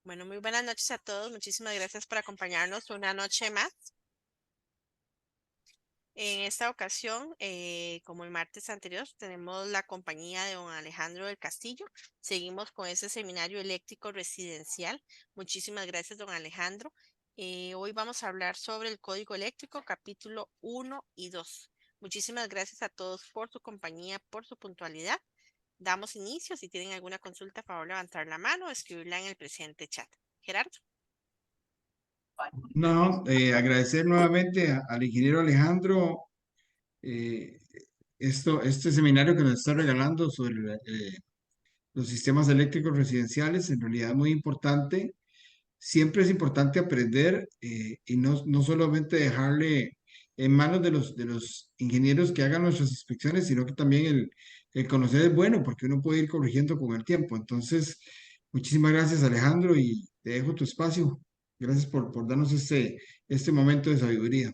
Bueno, muy buenas noches a todos. Muchísimas gracias por acompañarnos una noche más. En esta ocasión, como el martes anterior, tenemos la compañía de don Alejandro del Castillo. Seguimos con ese seminario eléctrico residencial. Muchísimas gracias, don Alejandro. Hoy vamos a hablar sobre el código eléctrico, capítulo 1 y 2. Muchísimas gracias a todos por su compañía, por su puntualidad. Damos inicio. Si tienen alguna consulta, por favor, levantar la mano o escribirla en el presente chat. Gerardo. No, agradecer nuevamente al ingeniero Alejandro eh, este seminario que nos está regalando sobre los sistemas eléctricos residenciales, en realidad muy importante. Siempre es importante aprender y no solamente dejarle en manos de los ingenieros que hagan nuestras inspecciones, sino que también el conocer es bueno porque uno puede ir corrigiendo con el tiempo. Entonces, muchísimas gracias Alejandro y te dejo tu espacio. Gracias por darnos este momento de sabiduría.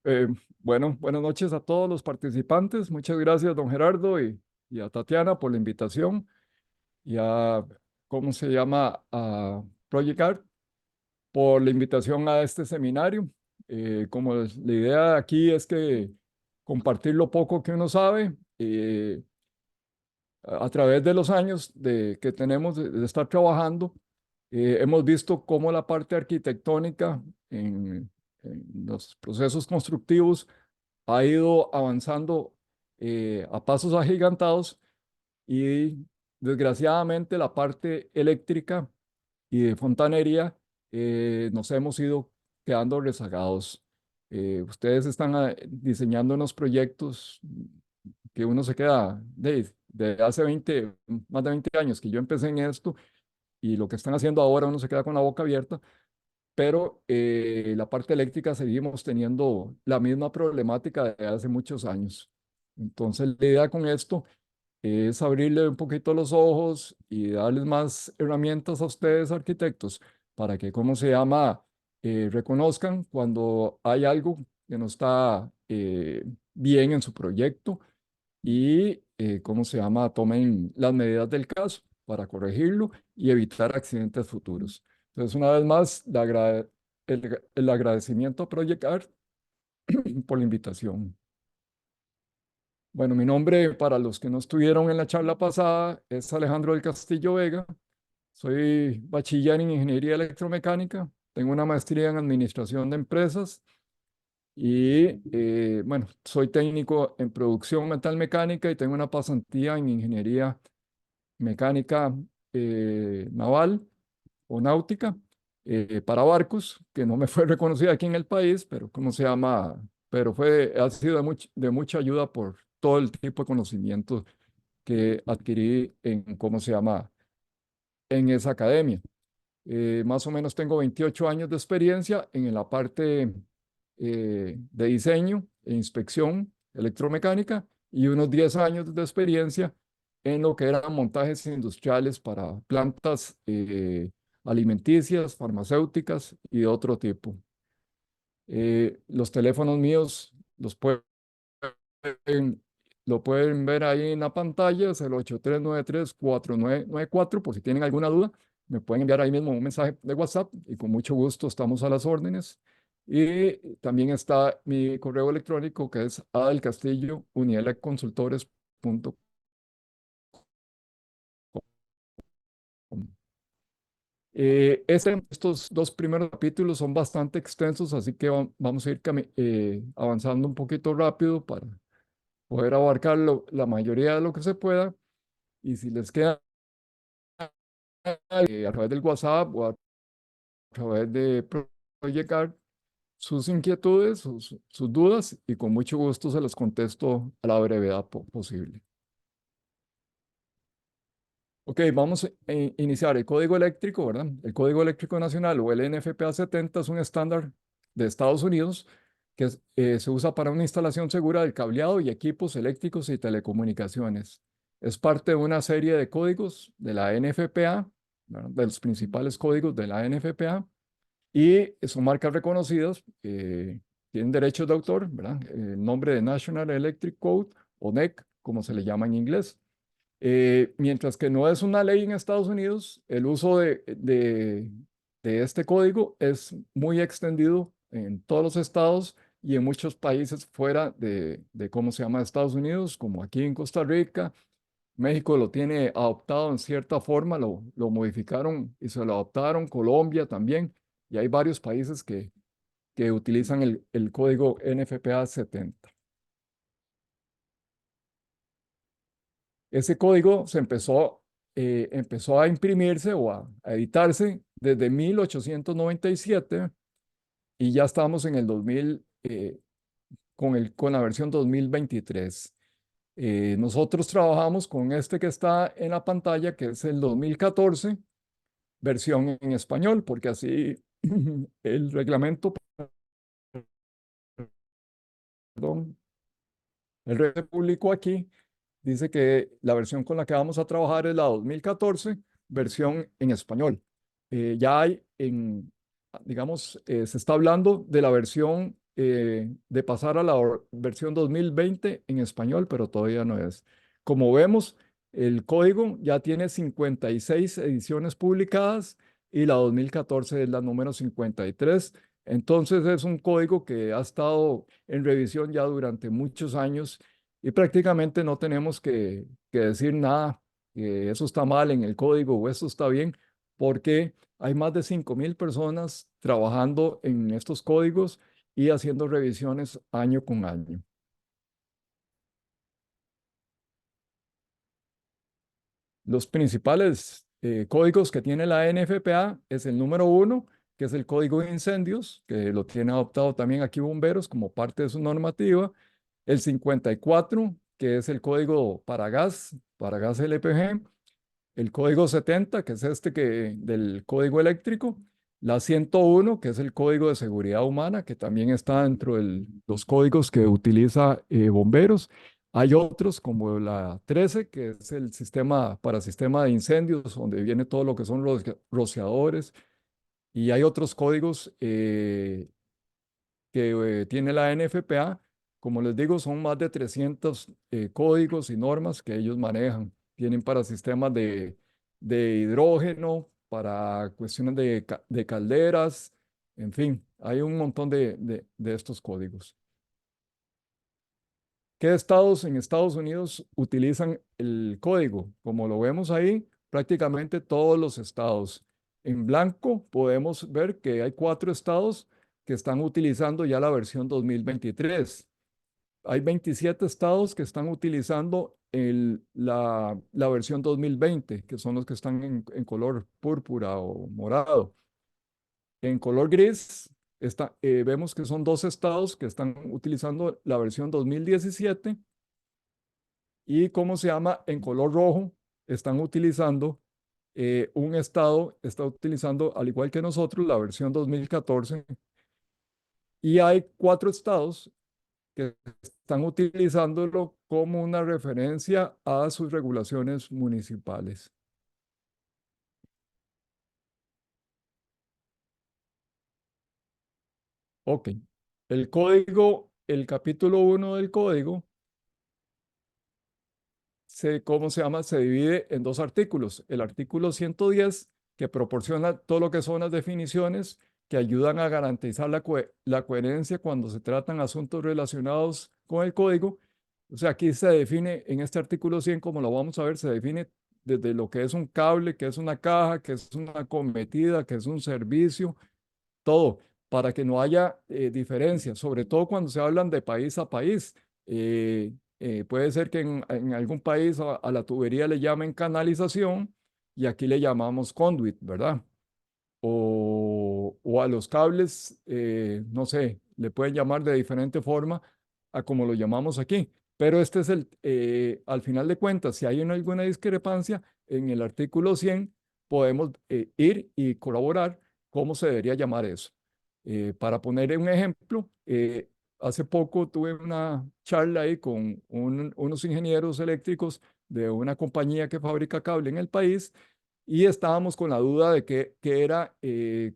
Eh, bueno, buenas noches a todos los participantes. Muchas gracias, don Gerardo, y a Tatiana por la invitación y a, ¿cómo se llama? A Project Art por la invitación a este seminario. La idea aquí es que compartir lo poco que uno sabe a través de los años que tenemos de estar trabajando. Hemos visto cómo la parte arquitectónica en los procesos constructivos ha ido avanzando a pasos agigantados y desgraciadamente la parte eléctrica y de fontanería nos hemos ido quedando rezagados. Ustedes están diseñando unos proyectos que uno se queda de hace más de 20 años que yo empecé en esto y lo que están haciendo ahora uno se queda con la boca abierta, pero la parte eléctrica seguimos teniendo la misma problemática de hace muchos años. Entonces, la idea con esto es abrirle un poquito los ojos y darles más herramientas a ustedes, arquitectos, para que, ¿cómo se llama?, reconozcan cuando hay algo que no está bien en su proyecto y, ¿cómo se llama?, tomen las medidas del caso para corregirlo y evitar accidentes futuros. Entonces, una vez más, el agradecimiento a Project Art por la invitación. Bueno, mi nombre, para los que no estuvieron en la charla pasada, es Alejandro del Castillo Vega. Soy bachiller en Ingeniería Electromecánica. Tengo una maestría en Administración de Empresas y, bueno, soy técnico en producción metalmecánica y tengo una pasantía en Ingeniería Mecánica Naval o Náutica para barcos, que no me fue reconocida aquí en el país, pero ¿cómo se llama? Pero ha sido de mucha ayuda por todo el tipo de conocimiento que adquirí en, ¿cómo se llama?, en esa academia. Más o menos tengo 28 años de experiencia en la parte de diseño e inspección electromecánica y unos 10 años de experiencia en lo que eran montajes industriales para plantas alimenticias, farmacéuticas y de otro tipo. Los teléfonos míos pueden, lo pueden ver ahí en la pantalla, es el 8393-4994, por si tienen alguna duda, me pueden enviar ahí mismo un mensaje de WhatsApp y con mucho gusto estamos a las órdenes. Y también está mi correo electrónico que es adelcastillo@unieleconsultores.com. Estos dos primeros capítulos son bastante extensos, así que vamos a ir avanzando un poquito rápido para poder abarcar la mayoría de lo que se pueda. Y si les queda a través del WhatsApp o a través de Project sus inquietudes, sus dudas, y con mucho gusto se los contesto a la brevedad posible. Ok, vamos a iniciar el código eléctrico, ¿verdad? El Código Eléctrico Nacional o el NFPA 70 es un estándar de Estados Unidos que se usa para una instalación segura del cableado y equipos eléctricos y telecomunicaciones. Es parte de una serie de códigos de la NFPA, ¿verdad?, de los principales códigos de la NFPA, y son marcas reconocidas, tienen derechos de autor, ¿verdad? El nombre de National Electric Code o NEC, como se le llama en inglés. Mientras que no es una ley en Estados Unidos, el uso de este código es muy extendido en todos los estados y en muchos países fuera de cómo se llama Estados Unidos, como aquí en Costa Rica. México lo tiene adoptado en cierta forma, lo modificaron y se lo adoptaron, Colombia también, y hay varios países que utilizan el código NFPA 70. Ese código empezó a imprimirse o a editarse desde 1897 y ya estamos en el 2000, con la versión 2023. Nosotros trabajamos con este que está en la pantalla, que es el 2014, versión en español, porque así el reglamento, perdón, el reglamento público aquí dice que la versión con la que vamos a trabajar es la 2014, versión en español. Ya hay digamos, se está hablando de la versión, de pasar a la versión 2020 en español, pero todavía no es. Como vemos, el código ya tiene 56 ediciones publicadas y la 2014 es la número 53. Entonces es un código que ha estado en revisión ya durante muchos años y prácticamente no tenemos que decir nada, que eso está mal en el código o eso está bien, porque hay más de 5.000 personas trabajando en estos códigos y haciendo revisiones año con año. Los principales códigos que tiene la NFPA es el número 1, que es el código de incendios, que lo tiene adoptado también aquí Bomberos como parte de su normativa. El 54, que es el código para gas LPG. El código 70, que es del código eléctrico. La 101, que es el código de seguridad humana, que también está dentro de los códigos que utiliza Bomberos. Hay otros como la 13, que es el sistema de incendios, donde viene todo lo que son los rociadores. Y hay otros códigos que tiene la NFPA. Como les digo, son más de 300 códigos y normas que ellos manejan. Tienen para sistemas de hidrógeno, para cuestiones de calderas, en fin, hay un montón de estos códigos. ¿Qué estados en Estados Unidos utilizan el código? Como lo vemos ahí, prácticamente todos los estados. En blanco podemos ver que hay 4 estados que están utilizando ya la versión 2023. Hay 27 estados que están utilizando la versión 2020, que son los que están en color púrpura o morado. En color gris vemos que son 2 estados que están utilizando la versión 2017 y ¿cómo se llama? En color rojo están utilizando, un estado está utilizando, al igual que nosotros, la versión 2014 y hay 4 estados que están utilizándolo como una referencia a sus regulaciones municipales. Ok, el capítulo 1 del código ¿cómo se llama? Se divide en 2 artículos. El artículo 110, que proporciona todo lo que son las definiciones que ayudan a garantizar la coherencia cuando se tratan asuntos relacionados con el código. O sea, aquí se define, en este artículo 100, como lo vamos a ver, se define desde lo que es un cable, que es una caja, que es una cometida, que es un servicio, todo, para que no haya diferencias, sobre todo cuando se hablan de país a país. Puede ser que en algún país a la tubería le llamen canalización y aquí le llamamos conduit, ¿verdad? O a los cables, no sé, le pueden llamar de diferente forma a como lo llamamos aquí. Pero este es al final de cuentas, si hay alguna discrepancia en el artículo 100, podemos ir y colaborar cómo se debería llamar eso. Para poner un ejemplo, hace poco tuve una charla ahí con unos ingenieros eléctricos de una compañía que fabrica cable en el país y estábamos con la duda de qué era,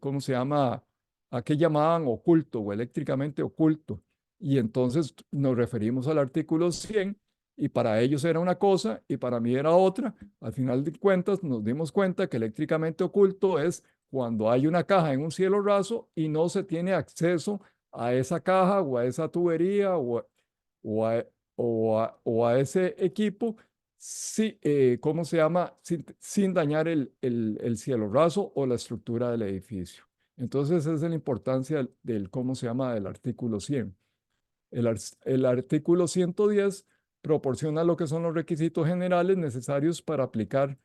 ¿cómo se llama? ¿A qué llamaban oculto o eléctricamente oculto? Y entonces nos referimos al artículo 100 y para ellos era una cosa y para mí era otra. Al final de cuentas nos dimos cuenta que eléctricamente oculto es cuando hay una caja en un cielo raso y no se tiene acceso a esa caja o a esa tubería o a, o a ese equipo, sí, ¿cómo se llama? Sin dañar el cielo raso o la estructura del edificio. Entonces, esa es la importancia del ¿cómo se llama? Del artículo 100. El artículo 110 proporciona lo que son los requisitos generales necesarios para aplicar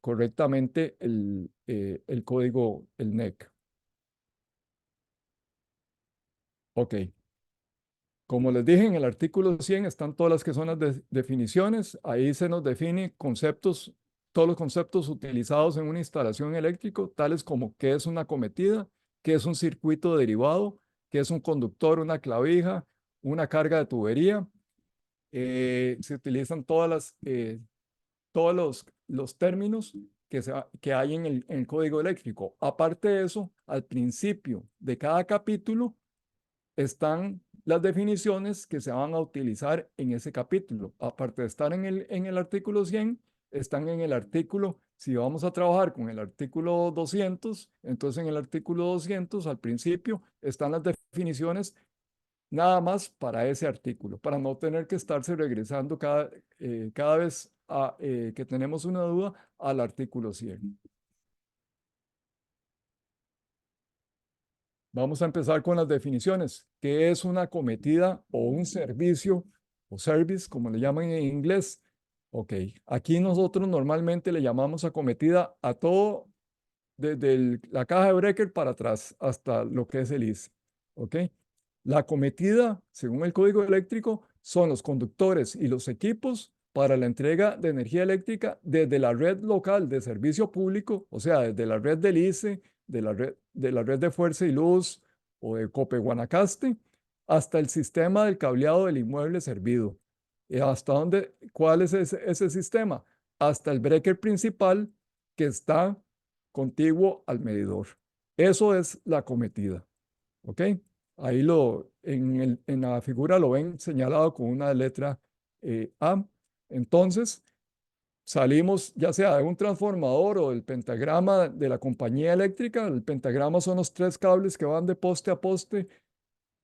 correctamente el código, el NEC. Ok. Como les dije, en el artículo 100 están todas las que son las definiciones. Ahí se nos define conceptos, todos los conceptos utilizados en una instalación eléctrica, tales como qué es una cometida, qué es un circuito derivado, qué es un conductor, una clavija, una carga de tubería. Se utilizan todos los términos que hay en el código eléctrico. Aparte de eso, al principio de cada capítulo están las definiciones que se van a utilizar en ese capítulo. Aparte de estar en el artículo 100, están en el artículo, si vamos a trabajar con el artículo 200, entonces en el artículo 200 al principio están las definiciones nada más para ese artículo, para no tener que estarse regresando cada vez que tenemos una duda al artículo 100. Vamos a empezar con las definiciones. ¿Qué es una cometida o un servicio o service, como le llaman en inglés? Ok, aquí nosotros normalmente le llamamos acometida a todo desde la caja de breaker para atrás hasta lo que es el IC. Ok, la acometida, según el código eléctrico, son los conductores y los equipos para la entrega de energía eléctrica desde la red local de servicio público, o sea, desde la red del ICE, de la red de Fuerza y Luz o de Cope Guanacaste, hasta el sistema del cableado del inmueble servido. ¿Y hasta dónde? ¿Cuál es ese sistema? Hasta el breaker principal que está contiguo al medidor. Eso es la acometida. ¿Ok? Ahí en la figura lo ven señalado con una letra A. Entonces, salimos ya sea de un transformador o del pentagrama de la compañía eléctrica. El pentagrama son los 3 cables que van de poste a poste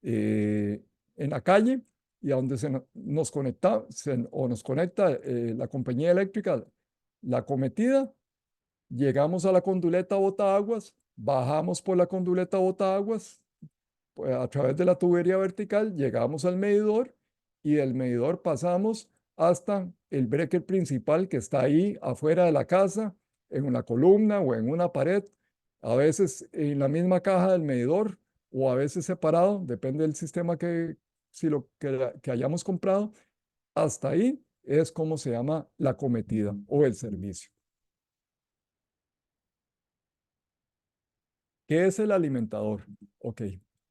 eh, en la calle y a donde nos conecta o nos conecta la compañía eléctrica, la acometida. Llegamos a la conduleta botaaguas, bajamos por la conduleta botaaguas, pues, a través de la tubería vertical, llegamos al medidor y del medidor pasamos hasta el breaker principal que está ahí afuera de la casa, en una columna o en una pared, a veces en la misma caja del medidor o a veces separado, depende del sistema si lo que hayamos comprado. Hasta ahí es como se llama la cometida o el servicio. ¿Qué es el alimentador? Ok,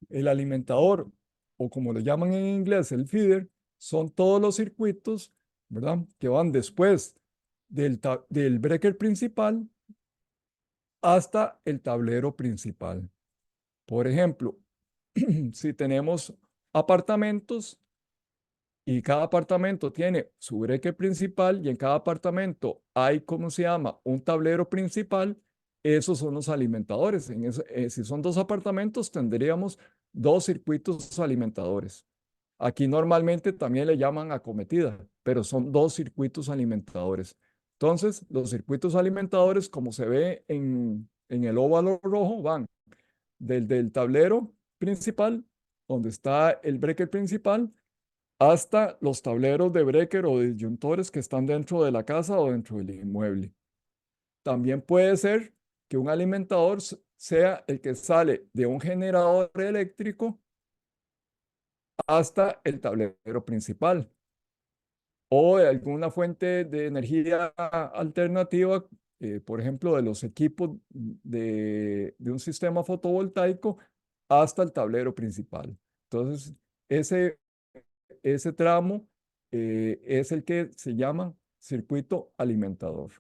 el alimentador, o como le llaman en inglés, el feeder, son todos los circuitos, ¿verdad? Que van después del breaker principal hasta el tablero principal. Por ejemplo, si tenemos apartamentos y cada apartamento tiene su breaker principal y en cada apartamento hay, ¿cómo se llama? Un tablero principal. Esos son los alimentadores. Si son 2 apartamentos, tendríamos 2 circuitos alimentadores. Aquí normalmente también le llaman acometida, pero son 2 circuitos alimentadores. Entonces, los circuitos alimentadores, como se ve en el óvalo rojo, van del tablero principal, donde está el breaker principal, hasta los tableros de breaker o disyuntores que están dentro de la casa o dentro del inmueble. También puede ser que un alimentador sea el que sale de un generador eléctrico hasta el tablero principal o de alguna fuente de energía alternativa, por ejemplo, de los equipos de un sistema fotovoltaico hasta el tablero principal. Entonces, ese tramo es el que se llama circuito alimentador.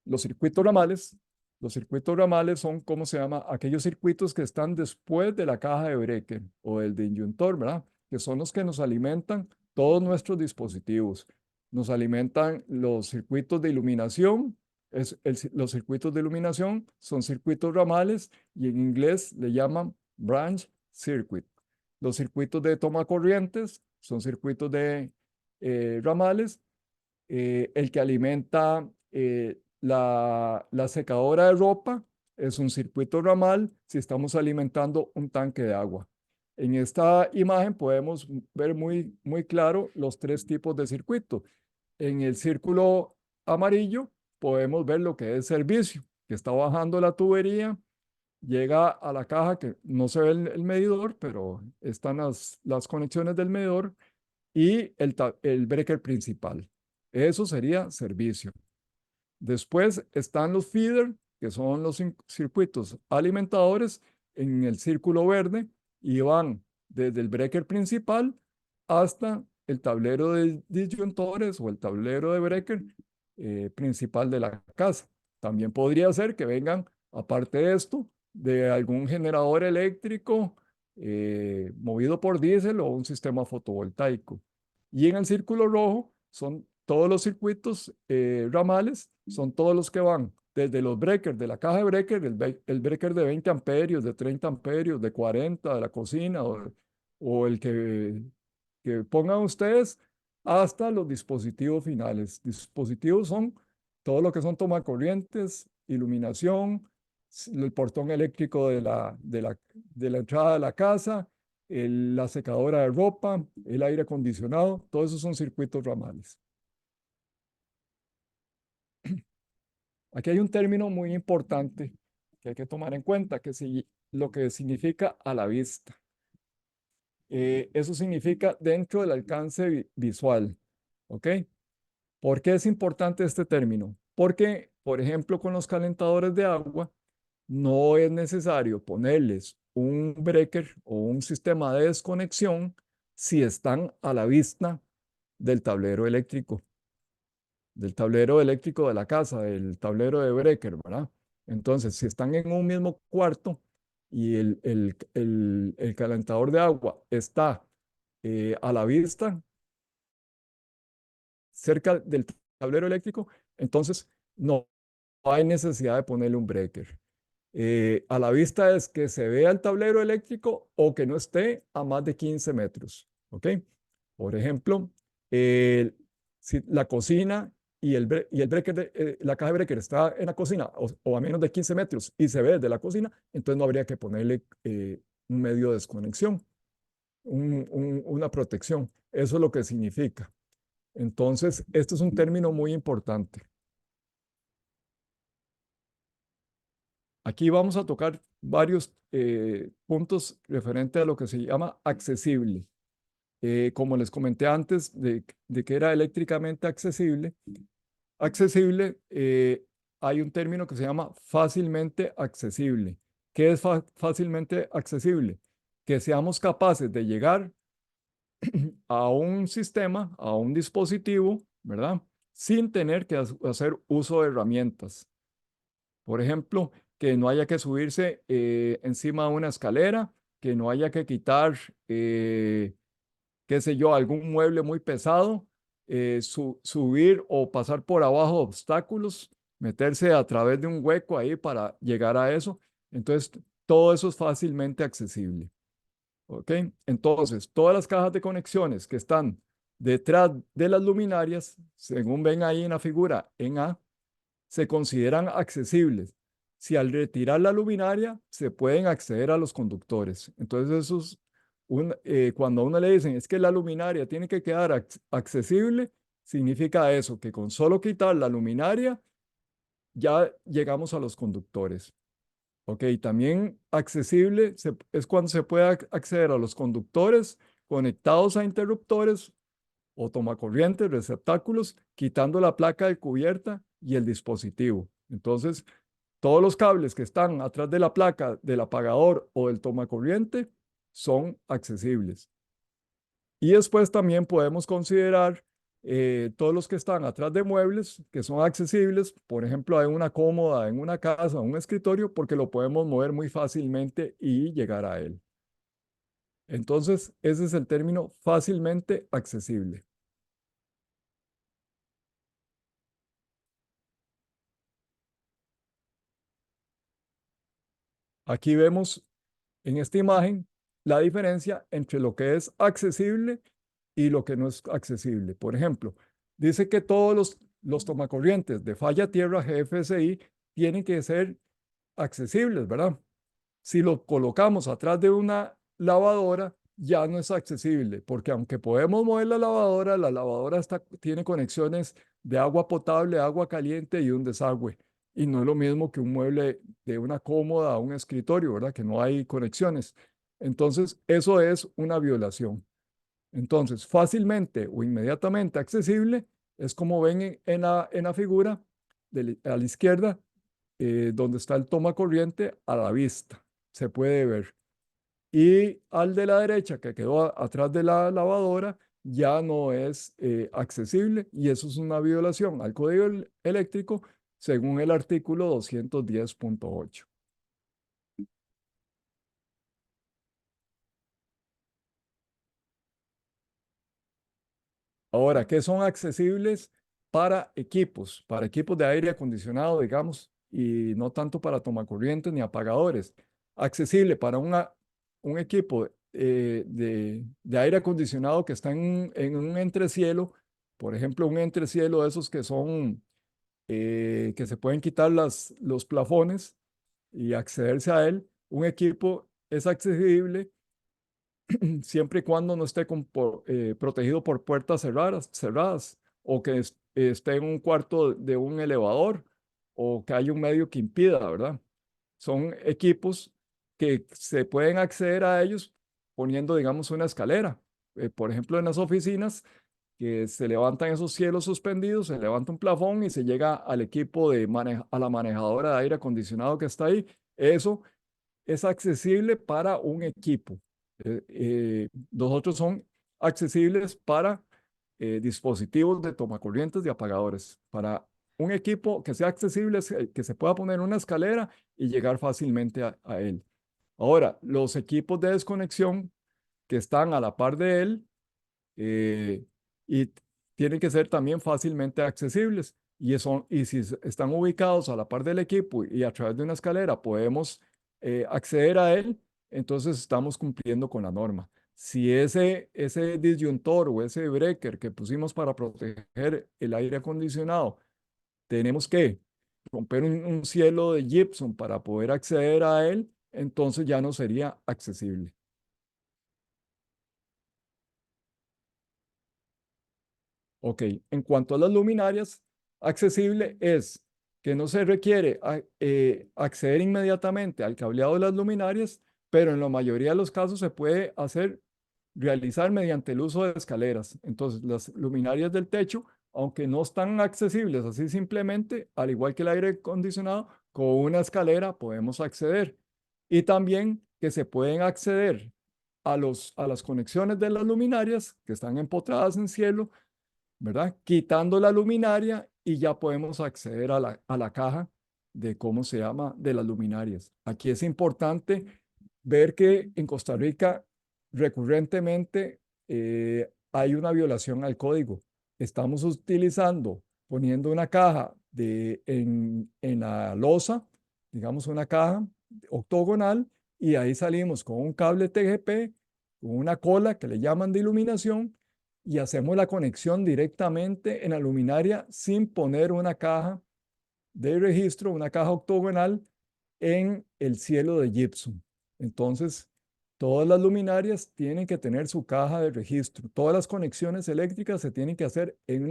Los circuitos ramales Los circuitos ramales son, ¿cómo se llama? Aquellos circuitos que están después de la caja de breaker o el disyuntor, ¿verdad? Que son los que nos alimentan todos nuestros dispositivos. Nos alimentan los circuitos de iluminación. Los circuitos de iluminación son circuitos ramales y en inglés le llaman branch circuit. Los circuitos de toma corrientes son circuitos de ramales. El que alimenta la secadora de ropa es un circuito ramal si estamos alimentando un tanque de agua. En esta imagen podemos ver muy claro los tres tipos de circuito. En el círculo amarillo podemos ver lo que es servicio, que está bajando la tubería, llega a la caja que no se ve el medidor, pero están las conexiones del medidor y el breaker principal. Eso sería servicio. Después están los feeder, que son los circuitos alimentadores en el círculo verde y van desde el breaker principal hasta el tablero de disyuntores o el tablero de breaker principal de la casa. También podría ser que vengan, aparte de esto, de algún generador eléctrico movido por diésel o un sistema fotovoltaico. Y en el círculo rojo son todos los circuitos ramales, son todos los que van desde los breakers de la caja de breaker, el breaker de 20 amperios, de 30 amperios, de 40, de la cocina o el que pongan ustedes hasta los dispositivos finales. Dispositivos son todo lo que son tomacorrientes, iluminación, el portón eléctrico de la entrada de la casa, la secadora de ropa, el aire acondicionado, todos esos son circuitos ramales. Aquí hay un término muy importante que hay que tomar en cuenta, que es lo que significa a la vista. Eso significa dentro del alcance visual, ¿ok? ¿Por qué es importante este término? Porque, por ejemplo, con los calentadores de agua, no es necesario ponerles un breaker o un sistema de desconexión si están a la vista del tablero eléctrico de la casa, del tablero de breaker, ¿verdad? Entonces, si están en un mismo cuarto y el calentador de agua está a la vista, cerca del tablero eléctrico, entonces no hay necesidad de ponerle un breaker. A la vista es que se vea el tablero eléctrico o que no esté a más de 15 metros, ¿ok? Por ejemplo, si la cocina y el breaker la caja de breaker está en la cocina o a menos de 15 metros y se ve desde la cocina, entonces no habría que ponerle un medio de desconexión, una protección. Eso es lo que significa. Entonces, este es un término muy importante. Aquí vamos a tocar varios puntos referentes a lo que se llama accesible. Como les comenté antes de que era eléctricamente accesible, hay un término que se llama fácilmente accesible. ¿Qué es fácilmente accesible? Que seamos capaces de llegar a un sistema, a un dispositivo, ¿verdad? Sin tener que hacer uso de herramientas. Por ejemplo, que no haya que subirse encima de una escalera, que no haya que quitar, qué sé yo, algún mueble muy pesado, subir o pasar por abajo de obstáculos, meterse a través de un hueco ahí para llegar a eso. Entonces, todo eso es fácilmente accesible. ¿Ok? Entonces, todas las cajas de conexiones que están detrás de las luminarias, según ven ahí en la figura en A, se consideran accesibles. Si al retirar la luminaria se pueden acceder a los conductores. Entonces, eso es cuando a uno le dicen es que la luminaria tiene que quedar accesible, significa eso, que con solo quitar la luminaria ya llegamos a los conductores. Ok, también accesible es cuando se puede acceder a los conductores conectados a interruptores o tomacorrientes, receptáculos, quitando la placa de cubierta y el dispositivo. Entonces, todos los cables que están atrás de la placa del apagador o del tomacorriente son accesibles. Y después también podemos considerar todos los que están atrás de muebles que son accesibles. Por ejemplo, hay una cómoda en una casa, un escritorio, porque lo podemos mover muy fácilmente y llegar a él. Entonces, ese es el término fácilmente accesible. Aquí vemos en esta imagen la diferencia entre lo que es accesible y lo que no es accesible. Por ejemplo, dice que todos los tomacorrientes de falla tierra GFCI tienen que ser accesibles, ¿verdad? Si lo colocamos atrás de una lavadora, ya no es accesible, porque aunque podemos mover la lavadora tiene conexiones de agua potable, agua caliente y un desagüe. Y no es lo mismo que un mueble de una cómoda a un escritorio, ¿verdad? Que no hay conexiones. Entonces, eso es una violación. Entonces, fácilmente o inmediatamente accesible es como ven en la figura a la izquierda, donde está el toma corriente a la vista. Se puede ver. Y al de la derecha, que quedó atrás de la lavadora, ya no es accesible y eso es una violación al código eléctrico según el artículo 210.8. Ahora, ¿qué son accesibles para equipos? Para equipos de aire acondicionado, digamos, y no tanto para tomacorrientes ni apagadores. Accesible para un equipo de aire acondicionado que está en un entrecielo, por ejemplo, un entrecielo de esos que son, que se pueden quitar los plafones y accederse a él. Un equipo es accesible siempre y cuando no esté protegido por puertas cerradas o que esté en un cuarto de un elevador o que haya un medio que impida, ¿verdad? Son equipos que se pueden acceder a ellos poniendo, digamos, una escalera. Por ejemplo, en las oficinas que se levantan esos cielos suspendidos, se levanta un plafón y se llega al equipo a la manejadora de aire acondicionado que está ahí. Eso es accesible para un equipo. Los otros son accesibles para dispositivos de tomacorrientes y apagadores. Para un equipo que sea accesible, que se pueda poner una escalera y llegar fácilmente a él. Ahora, los equipos de desconexión que están a la par de él, eh, y tienen que ser también fácilmente accesibles. Y si están ubicados a la par del equipo y a través de una escalera podemos acceder a él, entonces estamos cumpliendo con la norma. Si ese disyuntor o ese breaker que pusimos para proteger el aire acondicionado, tenemos que romper un cielo de gypsum para poder acceder a él, entonces ya no sería accesible. Ok, en cuanto a las luminarias, accesible es que no se requiere acceder inmediatamente al cableado de las luminarias, pero en la mayoría de los casos se puede realizar mediante el uso de escaleras. Entonces, las luminarias del techo, aunque no están accesibles así simplemente, al igual que el aire acondicionado, con una escalera podemos acceder. Y también que se pueden acceder a las conexiones de las luminarias que están empotradas en cielo, ¿verdad? Quitando la luminaria y ya podemos acceder a la caja de cómo se llama de las luminarias. Aquí es importante ver que en Costa Rica recurrentemente hay una violación al código. Estamos poniendo una caja en la losa, digamos una caja octogonal, y ahí salimos con un cable TGP, con una cola que le llaman de iluminación, y hacemos la conexión directamente en la luminaria sin poner una caja de registro, una caja octogonal en el cielo de gypsum. Entonces, todas las luminarias tienen que tener su caja de registro. Todas las conexiones eléctricas se tienen que hacer en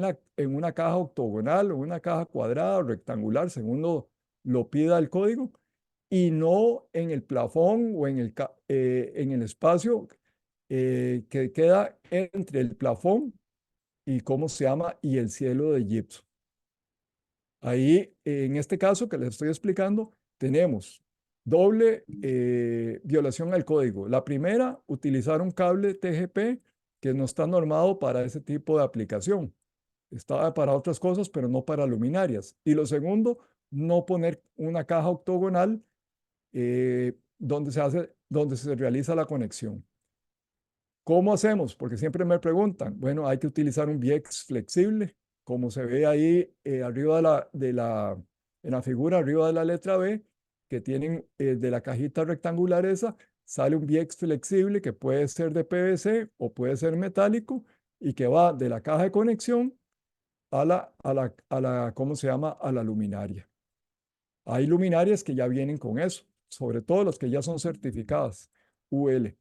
una caja octogonal o una caja cuadrada o rectangular, según lo pida el código, y no en el plafón o en el espacio que queda entre el plafón y cómo se llama y el cielo de gypsum. Ahí, en este caso que les estoy explicando, tenemos doble violación al código. La primera, utilizar un cable TGP que no está normado para ese tipo de aplicación. Estaba para otras cosas, pero no para luminarias. Y lo segundo, no poner una caja octogonal donde se realiza la conexión. ¿Cómo hacemos? Porque siempre me preguntan. Bueno, hay que utilizar un VX flexible, como se ve ahí arriba en la figura, arriba de la letra B, que tienen de la cajita rectangular esa, sale un VX flexible que puede ser de PVC o puede ser metálico y que va de la caja de conexión ¿cómo se llama? A la luminaria. Hay luminarias que ya vienen con eso, sobre todo las que ya son certificadas, UL.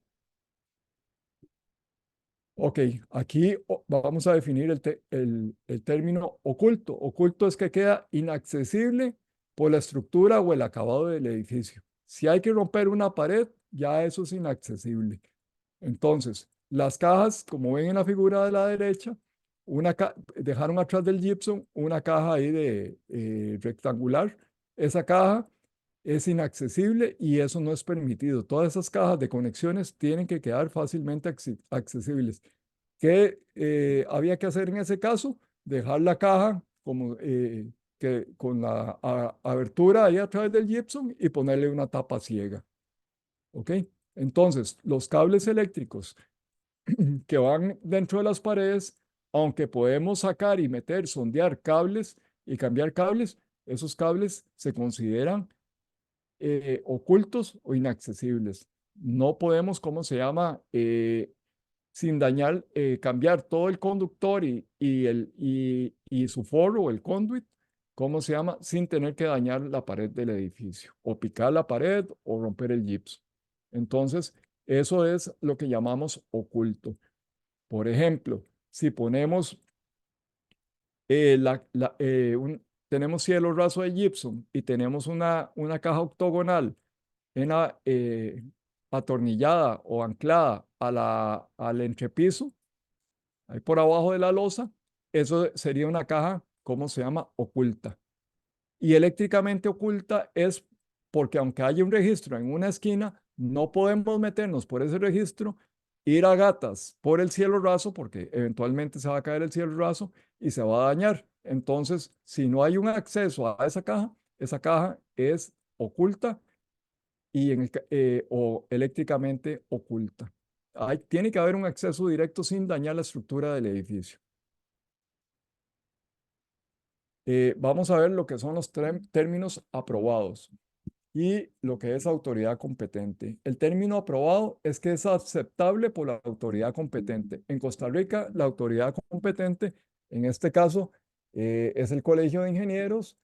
Ok, aquí vamos a definir el término oculto. Oculto es que queda inaccesible por la estructura o el acabado del edificio. Si hay que romper una pared, ya eso es inaccesible. Entonces, las cajas, como ven en la figura de la derecha, dejaron atrás del gypsum una caja ahí de rectangular. Esa caja es inaccesible y eso no es permitido. Todas esas cajas de conexiones tienen que quedar fácilmente accesibles. ¿Qué había que hacer en ese caso? Dejar la caja con la abertura ahí a través del gypsum y ponerle una tapa ciega. ¿Ok? Entonces, los cables eléctricos que van dentro de las paredes, aunque podemos sacar y meter, sondear cables y cambiar cables, esos cables se consideran ocultos o inaccesibles. No podemos, ¿cómo se llama? Sin dañar, cambiar todo el conductor y su forro o el conduit, ¿cómo se llama? Sin tener que dañar la pared del edificio, o picar la pared o romper el gipso. Entonces, eso es lo que llamamos oculto. Por ejemplo, si ponemos tenemos cielo raso de gypsum y tenemos una caja octogonal atornillada o anclada al entrepiso, ahí por abajo de la losa, eso sería una caja, ¿cómo se llama? Oculta. Y eléctricamente oculta es porque aunque haya un registro en una esquina, no podemos meternos por ese registro, ir a gatas por el cielo raso, porque eventualmente se va a caer el cielo raso y se va a dañar. Entonces, si no hay un acceso a esa caja es oculta o eléctricamente oculta. Tiene que haber un acceso directo sin dañar la estructura del edificio. Vamos a ver lo que son los términos aprobados y lo que es autoridad competente. El término aprobado es que es aceptable por la autoridad competente. En Costa Rica, la autoridad competente, en este caso, es el Colegio de Ingenieros,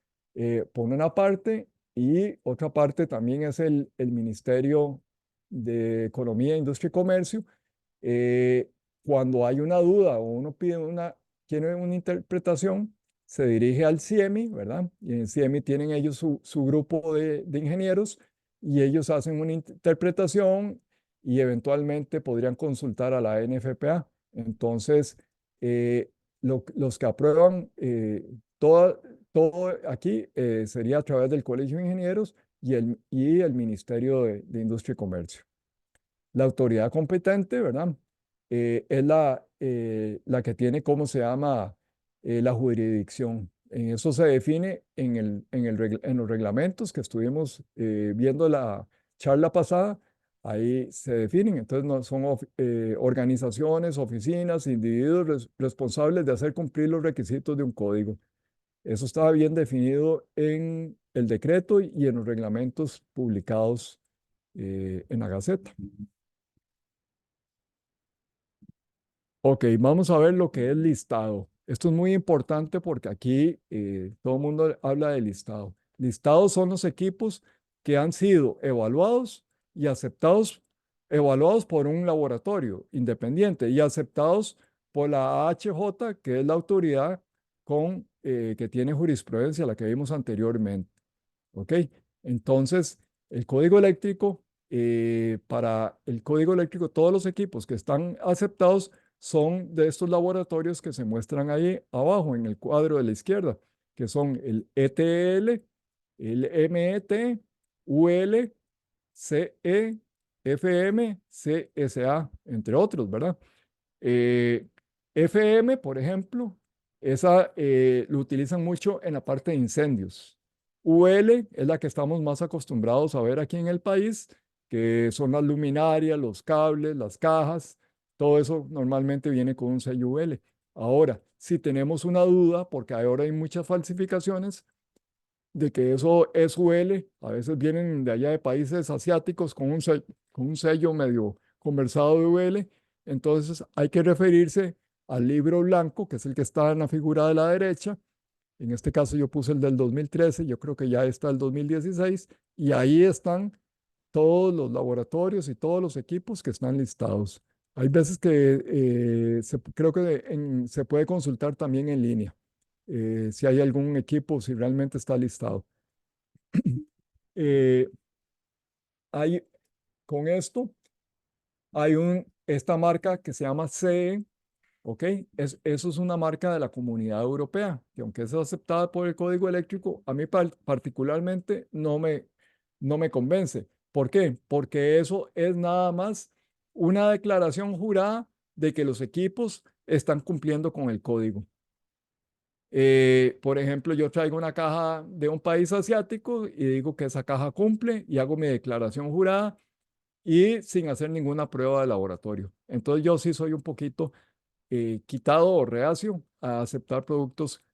por una parte, y otra parte también es el Ministerio de Economía, Industria y Comercio. Eh, Cuando hay una duda o uno quiere una interpretación, se dirige al CIEMI, ¿verdad? Y en el CIEMI tienen ellos su grupo de ingenieros y ellos hacen una interpretación y eventualmente podrían consultar a la NFPA. Entonces, eh, los que aprueban todo aquí sería a través del Colegio de Ingenieros y el Ministerio de Industria y Comercio. La autoridad competente, ¿verdad? Es la que tiene, ¿cómo se llama? La jurisdicción. En eso se define en los reglamentos que estuvimos viendo la charla pasada. Ahí se definen. Entonces, no son organizaciones, oficinas, individuos responsables de hacer cumplir los requisitos de un código. Eso estaba bien definido en el decreto y en los reglamentos publicados en la Gaceta. Ok, vamos a ver lo que es listado. Esto es muy importante porque aquí todo el mundo habla de listado. Listados son los equipos que han sido evaluados y evaluados por un laboratorio independiente y aceptados por la AHJ, que es la autoridad que tiene jurisprudencia, la que vimos anteriormente. ¿Ok? Entonces, el código eléctrico, para el código eléctrico, todos los equipos que están aceptados son de estos laboratorios que se muestran ahí abajo en el cuadro de la izquierda, que son el ETL, el MET, UL, CE, FM, CSA, entre otros, ¿verdad? FM, por ejemplo, Esa lo utilizan mucho en la parte de incendios. UL es la que estamos más acostumbrados a ver aquí en el país, que son las luminarias, los cables, las cajas, todo eso normalmente viene con un sello UL. Ahora, si tenemos una duda, porque ahora hay muchas falsificaciones, de que eso es UL, a veces vienen de allá de países asiáticos con un sello medio conversado de UL, entonces hay que referirse al libro blanco, que es el que está en la figura de la derecha. En este caso yo puse el del 2013, yo creo que ya está el 2016, y ahí están todos los laboratorios y todos los equipos que están listados. Hay veces que creo que se puede consultar también en línea, si hay algún equipo, si realmente está listado. Eh, hay, con esto hay esta marca que se llama CE, ¿ok? Eso es una marca de la Comunidad Europea, que aunque es aceptada por el Código Eléctrico, a mí particularmente no me convence. ¿Por qué? Porque eso es nada más una declaración jurada de que los equipos están cumpliendo con el código. Por ejemplo, yo traigo una caja de un país asiático y digo que esa caja cumple y hago mi declaración jurada y sin hacer ninguna prueba de laboratorio. Entonces yo sí soy un poquito quitado o reacio a aceptar productos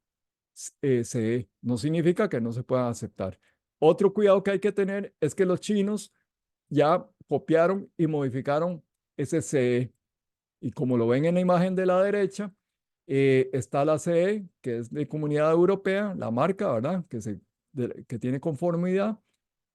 CE. No significa que no se puedan aceptar. Otro cuidado que hay que tener es que los chinos ya copiaron y modificaron ese CE. Y como lo ven en la imagen de la derecha, está la CE, que es de Comunidad Europea, la marca, ¿verdad? Que tiene conformidad.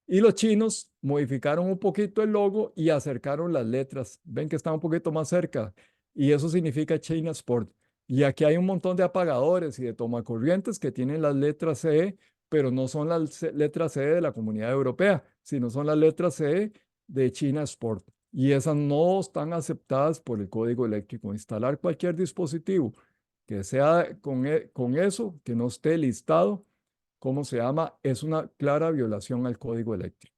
Y los chinos modificaron un poquito el logo y acercaron las letras. Ven que está un poquito más cerca. Y eso significa China Sport. Y aquí hay un montón de apagadores y de tomacorrientes que tienen las letras CE, pero no son las letras CE de la Comunidad Europea, sino son las letras CE de China Sport. Y esas no están aceptadas por el código eléctrico. Instalar cualquier dispositivo que sea con eso, que no esté listado, ¿cómo se llama? Es una clara violación al código eléctrico.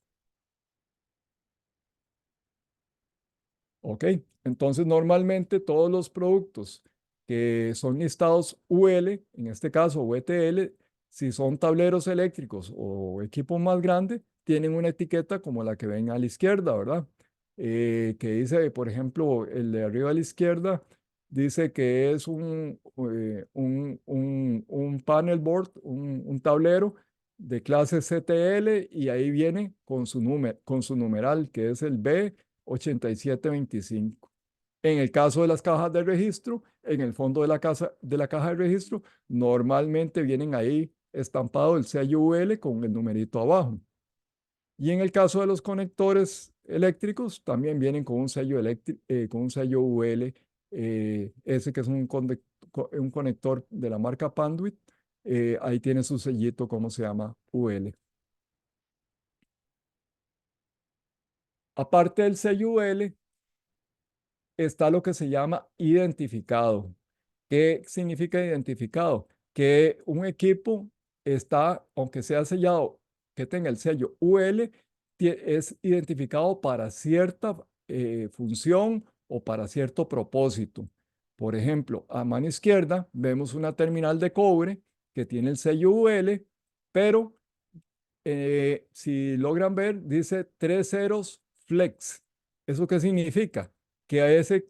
¿Ok? Entonces, normalmente todos los productos que son listados UL, en este caso o ETL, si son tableros eléctricos o equipos más grandes, tienen una etiqueta como la que ven a la izquierda, ¿verdad? Que dice, por ejemplo, el de arriba a la izquierda, dice que es un panel board, un tablero de clase CTL y ahí viene con su numeral, que es el B8725. En el caso de las cajas de registro, en el fondo de la caja de registro, normalmente vienen ahí estampado el sello UL con el numerito abajo. Y en el caso de los conectores eléctricos, también vienen con un sello, con un sello UL, ese que es un conector de la marca Panduit. Ahí tiene su sellito, ¿cómo se llama? UL. Aparte del sello UL, está lo que se llama identificado. ¿Qué significa identificado? Que un equipo está, aunque sea sellado, que tenga el sello UL, es identificado para cierta función o para cierto propósito. Por ejemplo, a mano izquierda vemos una terminal de cobre que tiene el sello UL, pero si logran ver, dice 3 ceros flex. ¿Eso qué significa? Que a ese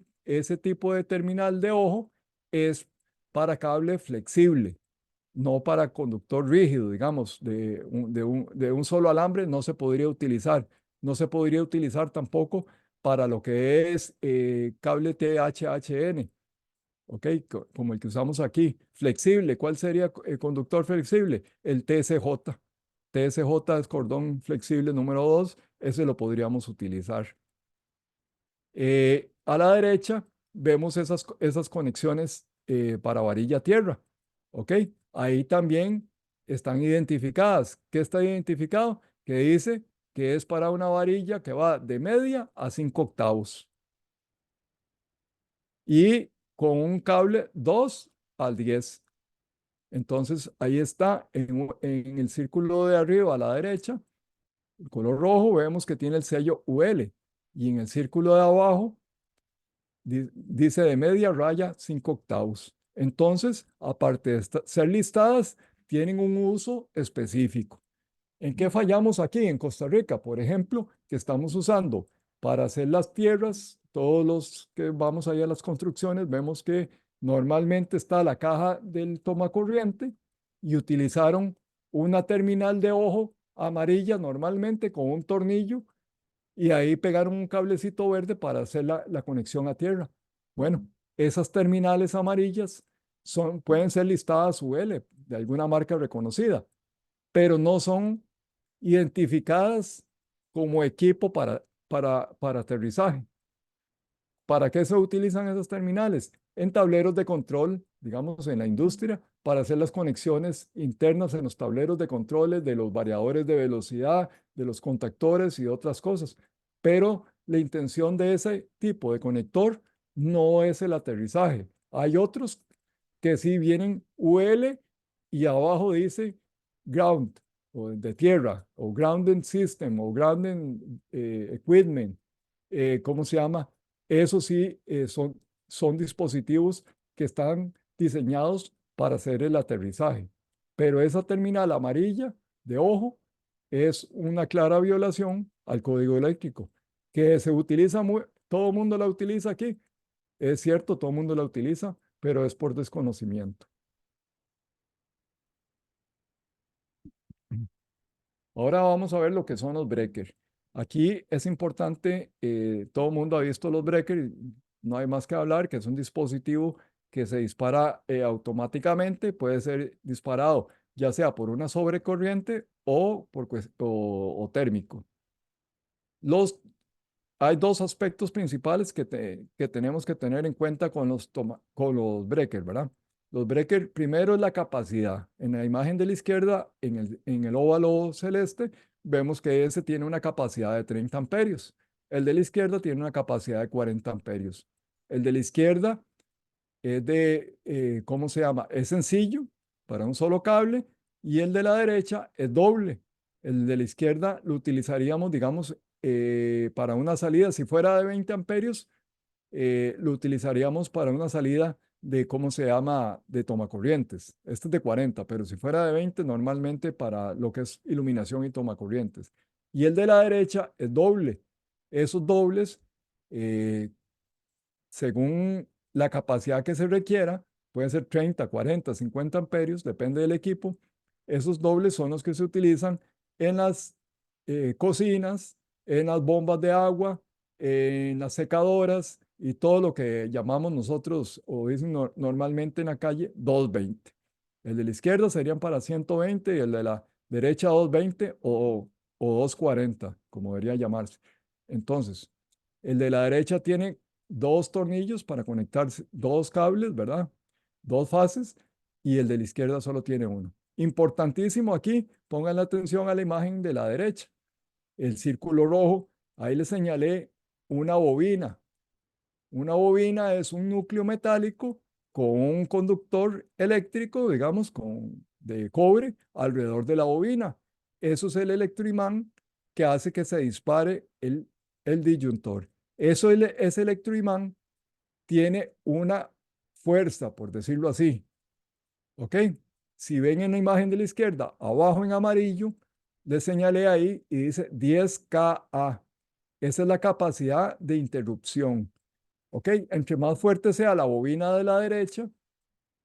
tipo de terminal de ojo es para cable flexible, no para conductor rígido, digamos, de un solo alambre no se podría utilizar. No se podría utilizar tampoco para lo que es cable THHN, ¿ok? Como el que usamos aquí. Flexible, ¿cuál sería el conductor flexible? El TSJ. TSJ es cordón flexible número 2, ese lo podríamos utilizar. A la derecha vemos esas conexiones para varilla tierra, ¿ok? Ahí también están identificadas. ¿Qué está identificado? Que dice que es para una varilla que va de media a 5 octavos y con un cable 2 al 10. Entonces ahí está en el círculo de arriba a la derecha, el color rojo, vemos que tiene el sello UL y en el círculo de abajo dice de media raya 5 octavos. Entonces, aparte de ser listadas, tienen un uso específico. ¿En qué fallamos aquí en Costa Rica? Por ejemplo, que estamos usando para hacer las tierras, todos los que vamos allá a las construcciones, vemos que normalmente está la caja del tomacorriente y utilizaron una terminal de ojo amarilla normalmente con un tornillo y ahí pegaron un cablecito verde para hacer la conexión a tierra. Bueno, esas terminales amarillas pueden ser listadas UL de alguna marca reconocida, pero no son identificadas como equipo para aterrizaje. ¿Para qué se utilizan esas terminales? En tableros de control, digamos, en la industria, para hacer las conexiones internas en los tableros de controles de los variadores de velocidad, de los contactores y otras cosas. Pero la intención de ese tipo de conector no es el aterrizaje. Hay otros que sí vienen UL y abajo dice ground, o de tierra, o grounding system, o grounding equipment, ¿cómo se llama? Eso sí, son dispositivos que están diseñados para hacer el aterrizaje. Pero esa terminal amarilla de ojo es una clara violación al código eléctrico, que se utiliza muy, todo el mundo la utiliza aquí. Es cierto, todo el mundo la utiliza, pero es por desconocimiento. Ahora vamos a ver lo que son los breakers. Aquí es importante, todo el mundo ha visto los breakers, no hay más que hablar, que es un dispositivo que se dispara automáticamente, puede ser disparado ya sea por una sobrecorriente o térmico. Hay dos aspectos principales que tenemos que tener en cuenta con los breakers, ¿verdad? Los breakers, primero es la capacidad. En la imagen de la izquierda, en el óvalo celeste, vemos que ese tiene una capacidad de 30 amperios. El de la izquierda tiene una capacidad de 40 amperios. El de la izquierda es ¿cómo se llama? Es sencillo para un solo cable y el de la derecha es doble. El de la izquierda lo utilizaríamos, digamos, para una salida, si fuera de 20 amperios, lo utilizaríamos para una salida de, ¿cómo se llama?, de tomacorrientes. Este es de 40, pero si fuera de 20, normalmente para lo que es iluminación y tomacorrientes. Y el de la derecha es doble. Esos dobles, eh, según la capacidad que se requiera, pueden ser 30, 40, 50 amperios, depende del equipo. Esos dobles son los que se utilizan en las cocinas, en las bombas de agua, en las secadoras y todo lo que llamamos nosotros o dicen normalmente en la calle 220. El de la izquierda serían para 120 y el de la derecha 220 o 240, como debería llamarse. Entonces, el de la derecha tiene dos tornillos para conectar dos cables, ¿verdad? Dos fases, y el de la izquierda solo tiene uno. Importantísimo aquí, pongan la atención a la imagen de la derecha. El círculo rojo, ahí le señalé una bobina. Una bobina es un núcleo metálico con un conductor eléctrico, digamos, de cobre alrededor de la bobina. Eso es el electroimán que hace que se dispare el disyuntor. Ese electroimán tiene una fuerza, por decirlo así. ¿Ok? Si ven en la imagen de la izquierda, abajo en amarillo, le señalé ahí y dice 10 kA. Esa es la capacidad de interrupción. ¿Ok? Entre más fuerte sea la bobina de la derecha,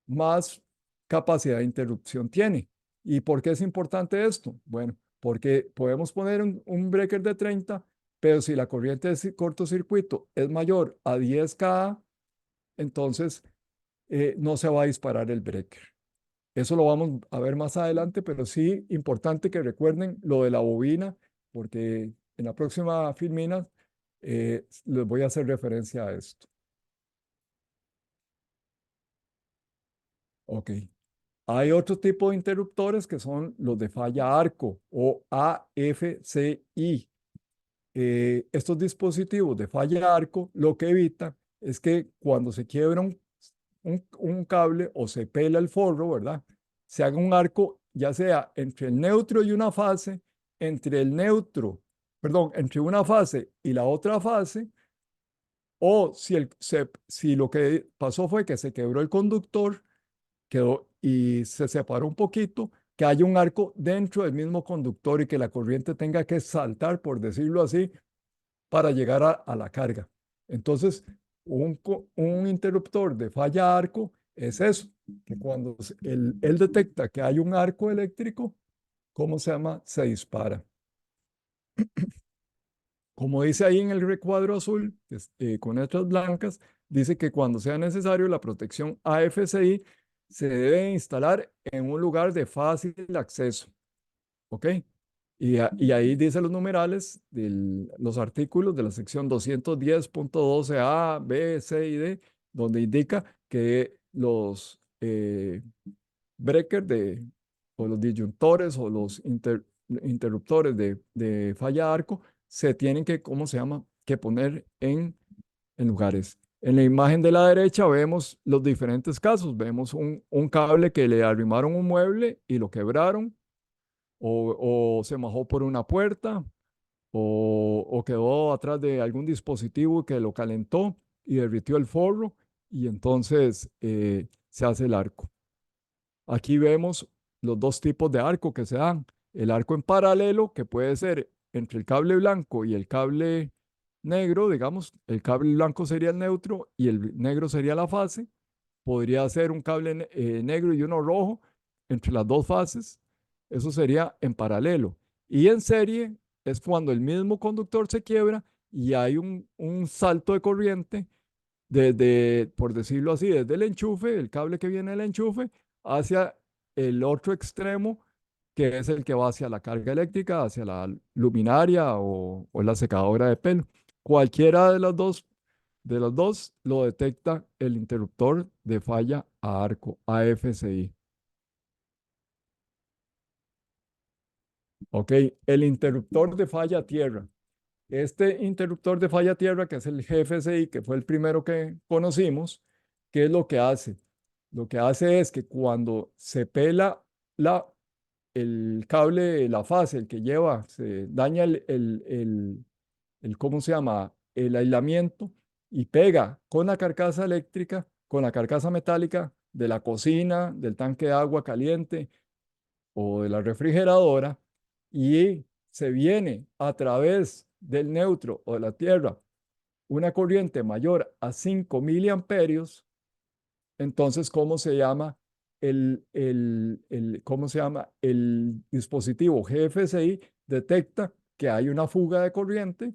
más capacidad de interrupción tiene. ¿Y por qué es importante esto? Bueno, porque podemos poner un breaker de 30, pero si la corriente de cortocircuito es mayor a 10 kA, entonces no se va a disparar el breaker. Eso lo vamos a ver más adelante, pero sí importante que recuerden lo de la bobina, porque en la próxima filmina les voy a hacer referencia a esto. Ok. Hay otro tipo de interruptores que son los de falla arco o AFCI. Estos dispositivos de falla arco lo que evitan es que cuando se quiebra un cable o se pela el forro, ¿verdad? Se haga un arco ya sea entre el neutro y una fase, entre el neutro, perdón, entre una fase y la otra fase, O si lo que pasó fue que se quebró el conductor, quedó y se separó un poquito, que haya un arco dentro del mismo conductor y que la corriente tenga que saltar, por decirlo así, para llegar a la carga. Entonces, un interruptor de falla arco es eso, que cuando él detecta que hay un arco eléctrico, ¿cómo se llama? Se dispara. Como dice ahí en el recuadro azul, con letras blancas, dice que cuando sea necesario, la protección AFCI se debe instalar en un lugar de fácil acceso. ¿Ok? Y ahí dice los numerales de los artículos de la sección 210.12a, B, C y D, donde indica que los breakers o los disyuntores o los interruptores de falla arco se tienen que, ¿cómo se llama? Que poner en lugares. En la imagen de la derecha vemos los diferentes casos. Vemos un cable que le arrimaron un mueble y lo quebraron, o se majó por una puerta, o quedó atrás de algún dispositivo que lo calentó y derritió el forro, y entonces se hace el arco. Aquí vemos los dos tipos de arco que se dan. El arco en paralelo, que puede ser entre el cable blanco y el cable negro, digamos, el cable blanco sería el neutro y el negro sería la fase. Podría ser un cable negro y uno rojo entre las dos fases. Eso sería en paralelo. Y en serie es cuando el mismo conductor se quiebra y hay un salto de corriente desde, por decirlo así, desde el enchufe, el cable que viene del enchufe, hacia el otro extremo, que es el que va hacia la carga eléctrica, hacia la luminaria o la secadora de pelo. Cualquiera de los dos lo detecta el interruptor de falla a arco, AFCI. Ok, el interruptor de falla a tierra. Este interruptor de falla a tierra, que es el GFCI, que fue el primero que conocimos, ¿qué es lo que hace? Lo que hace es que cuando se pela el cable, la fase, el que lleva, se daña ¿cómo se llama? El aislamiento y pega con la carcasa eléctrica, con la carcasa metálica de la cocina, del tanque de agua caliente o de la refrigeradora, y se viene a través del neutro o de la tierra una corriente mayor a 5 miliamperios. Entonces, ¿cómo se llama cómo se llama? El dispositivo GFCI detecta que hay una fuga de corriente,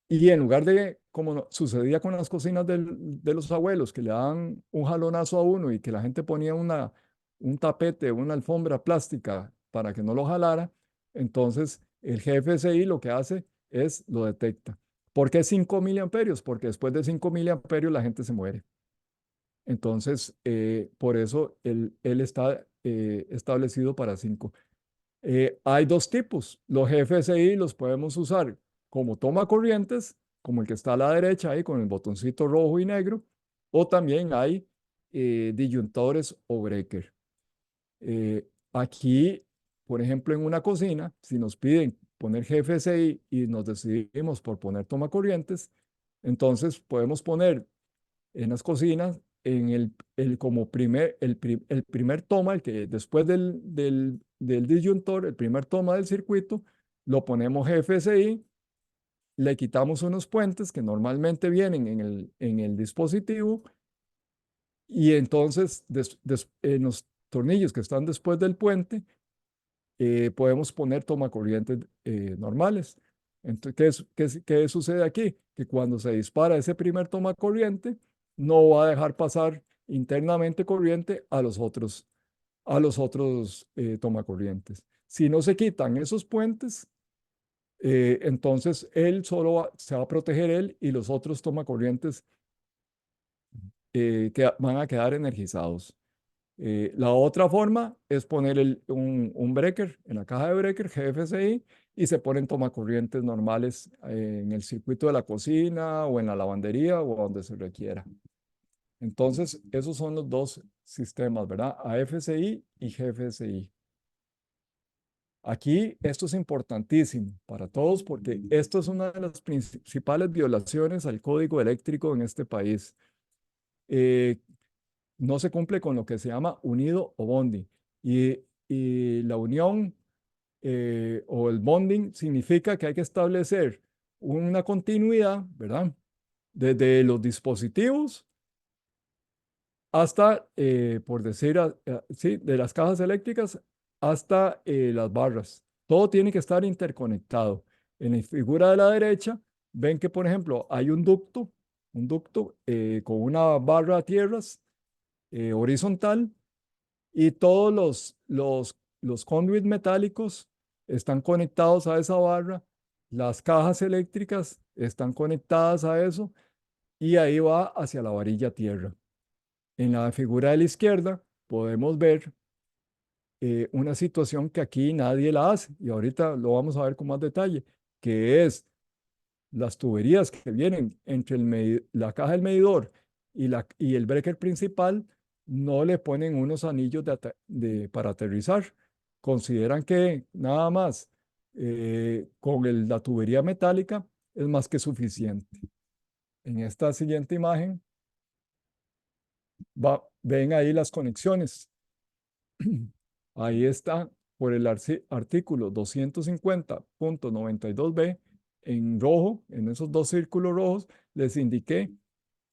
y en lugar de, como sucedía con las cocinas de los abuelos, que le daban un jalonazo a uno y que la gente ponía un tapete, una alfombra plástica para que no lo jalara, entonces el GFCI lo que hace es lo detecta. ¿Por qué 5 miliamperios? Porque después de 5 miliamperios la gente se muere. Entonces, por eso él está establecido para 5. Hay dos tipos. Los GFCI los podemos usar como toma corrientes, como el que está a la derecha ahí con el botoncito rojo y negro, o también hay disyuntores o breaker. Aquí, por ejemplo, en una cocina, si nos piden poner GFCI y nos decidimos por poner toma corrientes, entonces podemos poner en las cocinas, en como el primer toma, el que después del disyuntor, el primer toma del circuito, lo ponemos GFCI, le quitamos unos puentes que normalmente vienen en el dispositivo, y entonces en los tornillos que están después del puente, podemos poner tomacorrientes normales. Entonces, ¿qué sucede aquí? Que cuando se dispara ese primer tomacorriente, no va a dejar pasar internamente corriente a los otros tomacorrientes. Si no se quitan esos puentes, entonces él solo se va a proteger él, y los otros tomacorrientes que van a quedar energizados. La otra forma es poner un breaker en la caja de breaker GFCI, y se ponen tomacorrientes normales en el circuito de la cocina o en la lavandería o donde se requiera. Entonces, esos son los dos sistemas, ¿verdad? AFCI y GFCI. Aquí esto es importantísimo para todos porque esto es una de las principales violaciones al código eléctrico en este país. Eh, no se cumple con lo que se llama unido o bonding. Y la unión o el bonding significa que hay que establecer una continuidad, ¿verdad? Desde los dispositivos hasta, por decir, sí, de las cajas eléctricas hasta las barras. Todo tiene que estar interconectado. En la figura de la derecha, ven que, por ejemplo, hay un ducto con una barra a tierras horizontal y todos los conduits metálicos están conectados a esa barra. Las cajas eléctricas están conectadas a eso y ahí va hacia la varilla tierra. En la figura de la izquierda podemos ver una situación que aquí nadie la hace y ahorita lo vamos a ver con más detalle, que es las tuberías que vienen entre la caja del medidor y el breaker principal, no le ponen unos anillos para aterrizar. Consideran que nada más con la tubería metálica es más que suficiente. En esta siguiente imagen ven ahí las conexiones. Ahí está, por el artículo 250.92b en rojo, en esos dos círculos rojos, les indiqué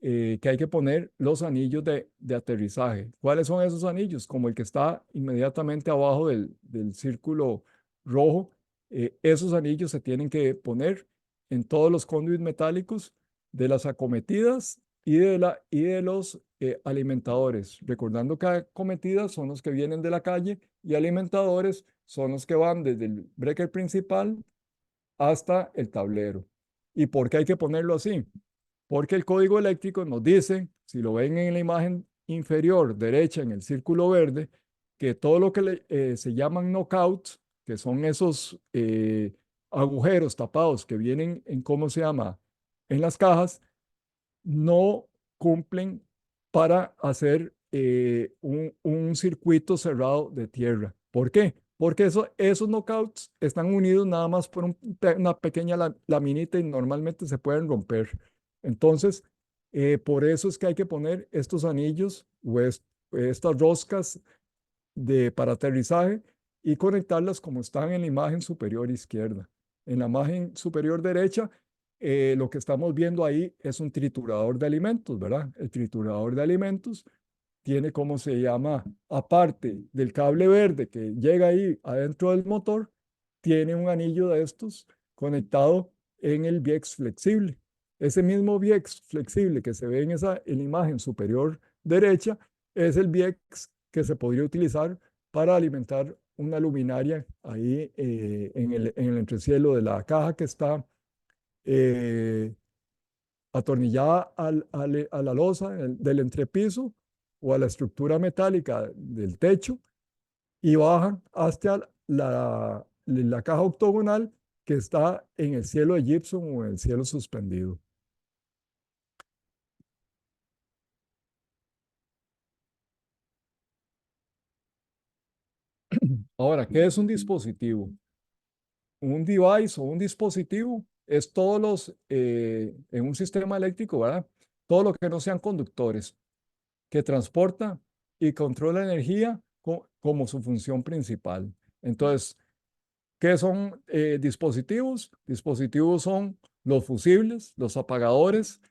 que hay que poner los anillos de aterrizaje. ¿Cuáles son esos anillos? Como el que está inmediatamente abajo del círculo rojo. Esos anillos se tienen que poner en todos los conduits metálicos de las acometidas y de los alimentadores. Recordando que acometidas son los que vienen de la calle y alimentadores son los que van desde el breaker principal hasta el tablero. ¿Y por qué hay que ponerlo así? Porque el código eléctrico nos dice, si lo ven en la imagen inferior derecha en el círculo verde, que todo lo que se llaman knockouts, que son esos agujeros tapados que vienen en, ¿cómo se llama? En las cajas, no cumplen para hacer un circuito cerrado de tierra. ¿Por qué? Porque esos knockouts están unidos nada más por una pequeña laminita y normalmente se pueden romper. Entonces, por eso es que hay que poner estos anillos o estas roscas para aterrizaje y conectarlas como están en la imagen superior izquierda. En la imagen superior derecha, lo que estamos viendo ahí es un triturador de alimentos, ¿verdad? El triturador de alimentos tiene, ¿cómo se llama? Aparte del cable verde que llega ahí adentro del motor, tiene un anillo de estos conectado en el BIEX flexible. Ese mismo BIEX flexible que se ve en la imagen superior derecha es el BIEX que se podría utilizar para alimentar una luminaria ahí en el entrecielo de la caja que está eh, atornillada a la losa del entrepiso o a la estructura metálica del techo y bajan hasta la caja octogonal que está en el cielo de gypsum o en el cielo suspendido. Ahora, ¿qué es un dispositivo? Un device o un dispositivo es todos en un sistema eléctrico, ¿verdad? Todo lo que no sean conductores, que transporta y controla energía como su función principal. Entonces, ¿qué son dispositivos? Dispositivos son los fusibles, los apagadores,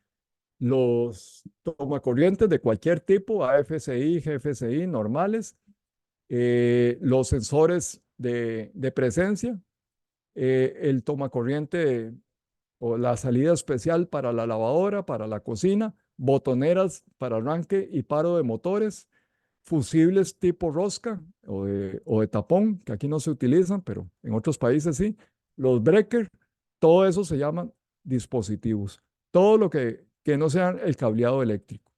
los tomacorrientes de cualquier tipo, AFCI, GFCI, normales, los sensores de presencia, el tomacorriente o la salida especial para la lavadora, para la cocina, botoneras para arranque y paro de motores, fusibles tipo rosca o de tapón, que aquí no se utilizan, pero en otros países sí, los breakers, todo eso se llaman dispositivos. Todo lo que no sea el cableado eléctrico.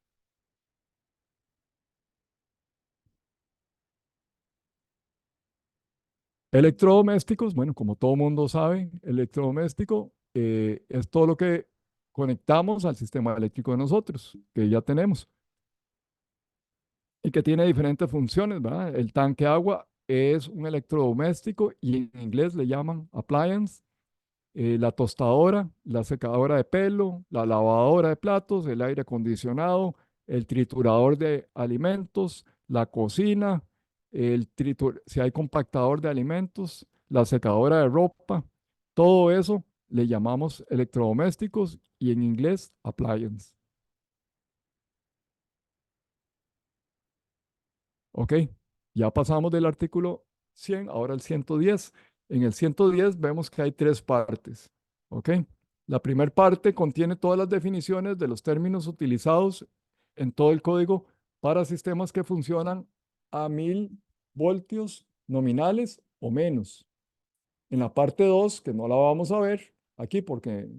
Electrodomésticos, bueno, como todo mundo sabe, electrodoméstico es todo lo que conectamos al sistema eléctrico de nosotros, que ya tenemos, y que tiene diferentes funciones, ¿verdad? El tanque agua es un electrodoméstico y en inglés le llaman appliance. La tostadora, la secadora de pelo, la lavadora de platos, el aire acondicionado, el triturador de alimentos, la cocina, si hay compactador de alimentos, la secadora de ropa, todo eso le llamamos electrodomésticos y en inglés appliance. ¿Ok? Ya pasamos del artículo 100, ahora el 110. En el 110 vemos que hay tres partes. ¿Ok? La primera parte contiene todas las definiciones de los términos utilizados en todo el código para sistemas que funcionan a 1000 voltios nominales o menos. En la parte 2, que no la vamos a ver aquí porque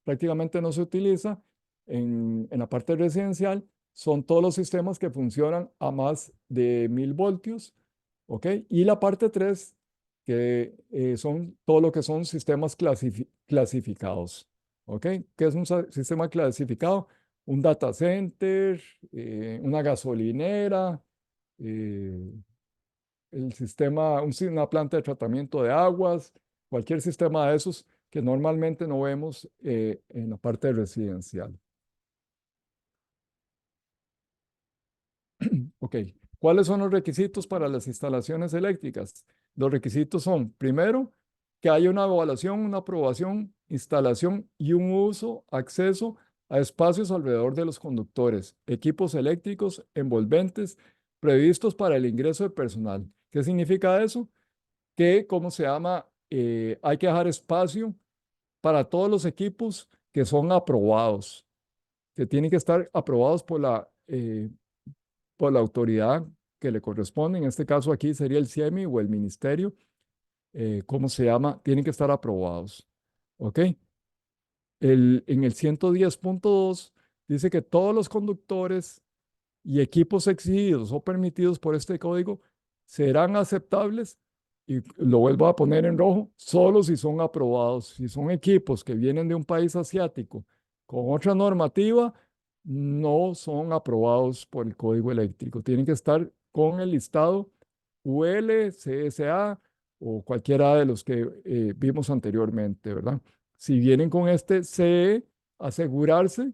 prácticamente no se utiliza, en la parte residencial son todos los sistemas que funcionan a más de 1000 voltios, ¿ok? Y la parte 3, que son todo lo que son sistemas clasificados, ¿ok? ¿Qué es un sistema clasificado? Un data center, una gasolinera, eh, el sistema, una planta de tratamiento de aguas, cualquier sistema de esos que normalmente no vemos en la parte residencial. Ok, ¿cuáles son los requisitos para las instalaciones eléctricas? Los requisitos son, primero, que haya una evaluación, una aprobación, instalación y un uso, acceso a espacios alrededor de los conductores, equipos eléctricos, envolventes, previstos para el ingreso de personal. ¿Qué significa eso? Que, ¿cómo se llama? Hay que dejar espacio para todos los equipos que son aprobados, que tienen que estar aprobados por la autoridad que le corresponde. En este caso aquí sería el CIEMI o el ministerio. ¿Cómo se llama? Tienen que estar aprobados. ¿Ok? En el 110.2 dice que todos los conductores y equipos exigidos o permitidos por este código serán aceptables, y lo vuelvo a poner en rojo, solo si son aprobados. Si son equipos que vienen de un país asiático con otra normativa, no son aprobados por el código eléctrico. Tienen que estar con el listado UL, CSA o cualquiera de los que vimos anteriormente, ¿verdad? Si vienen con este CE, asegurarse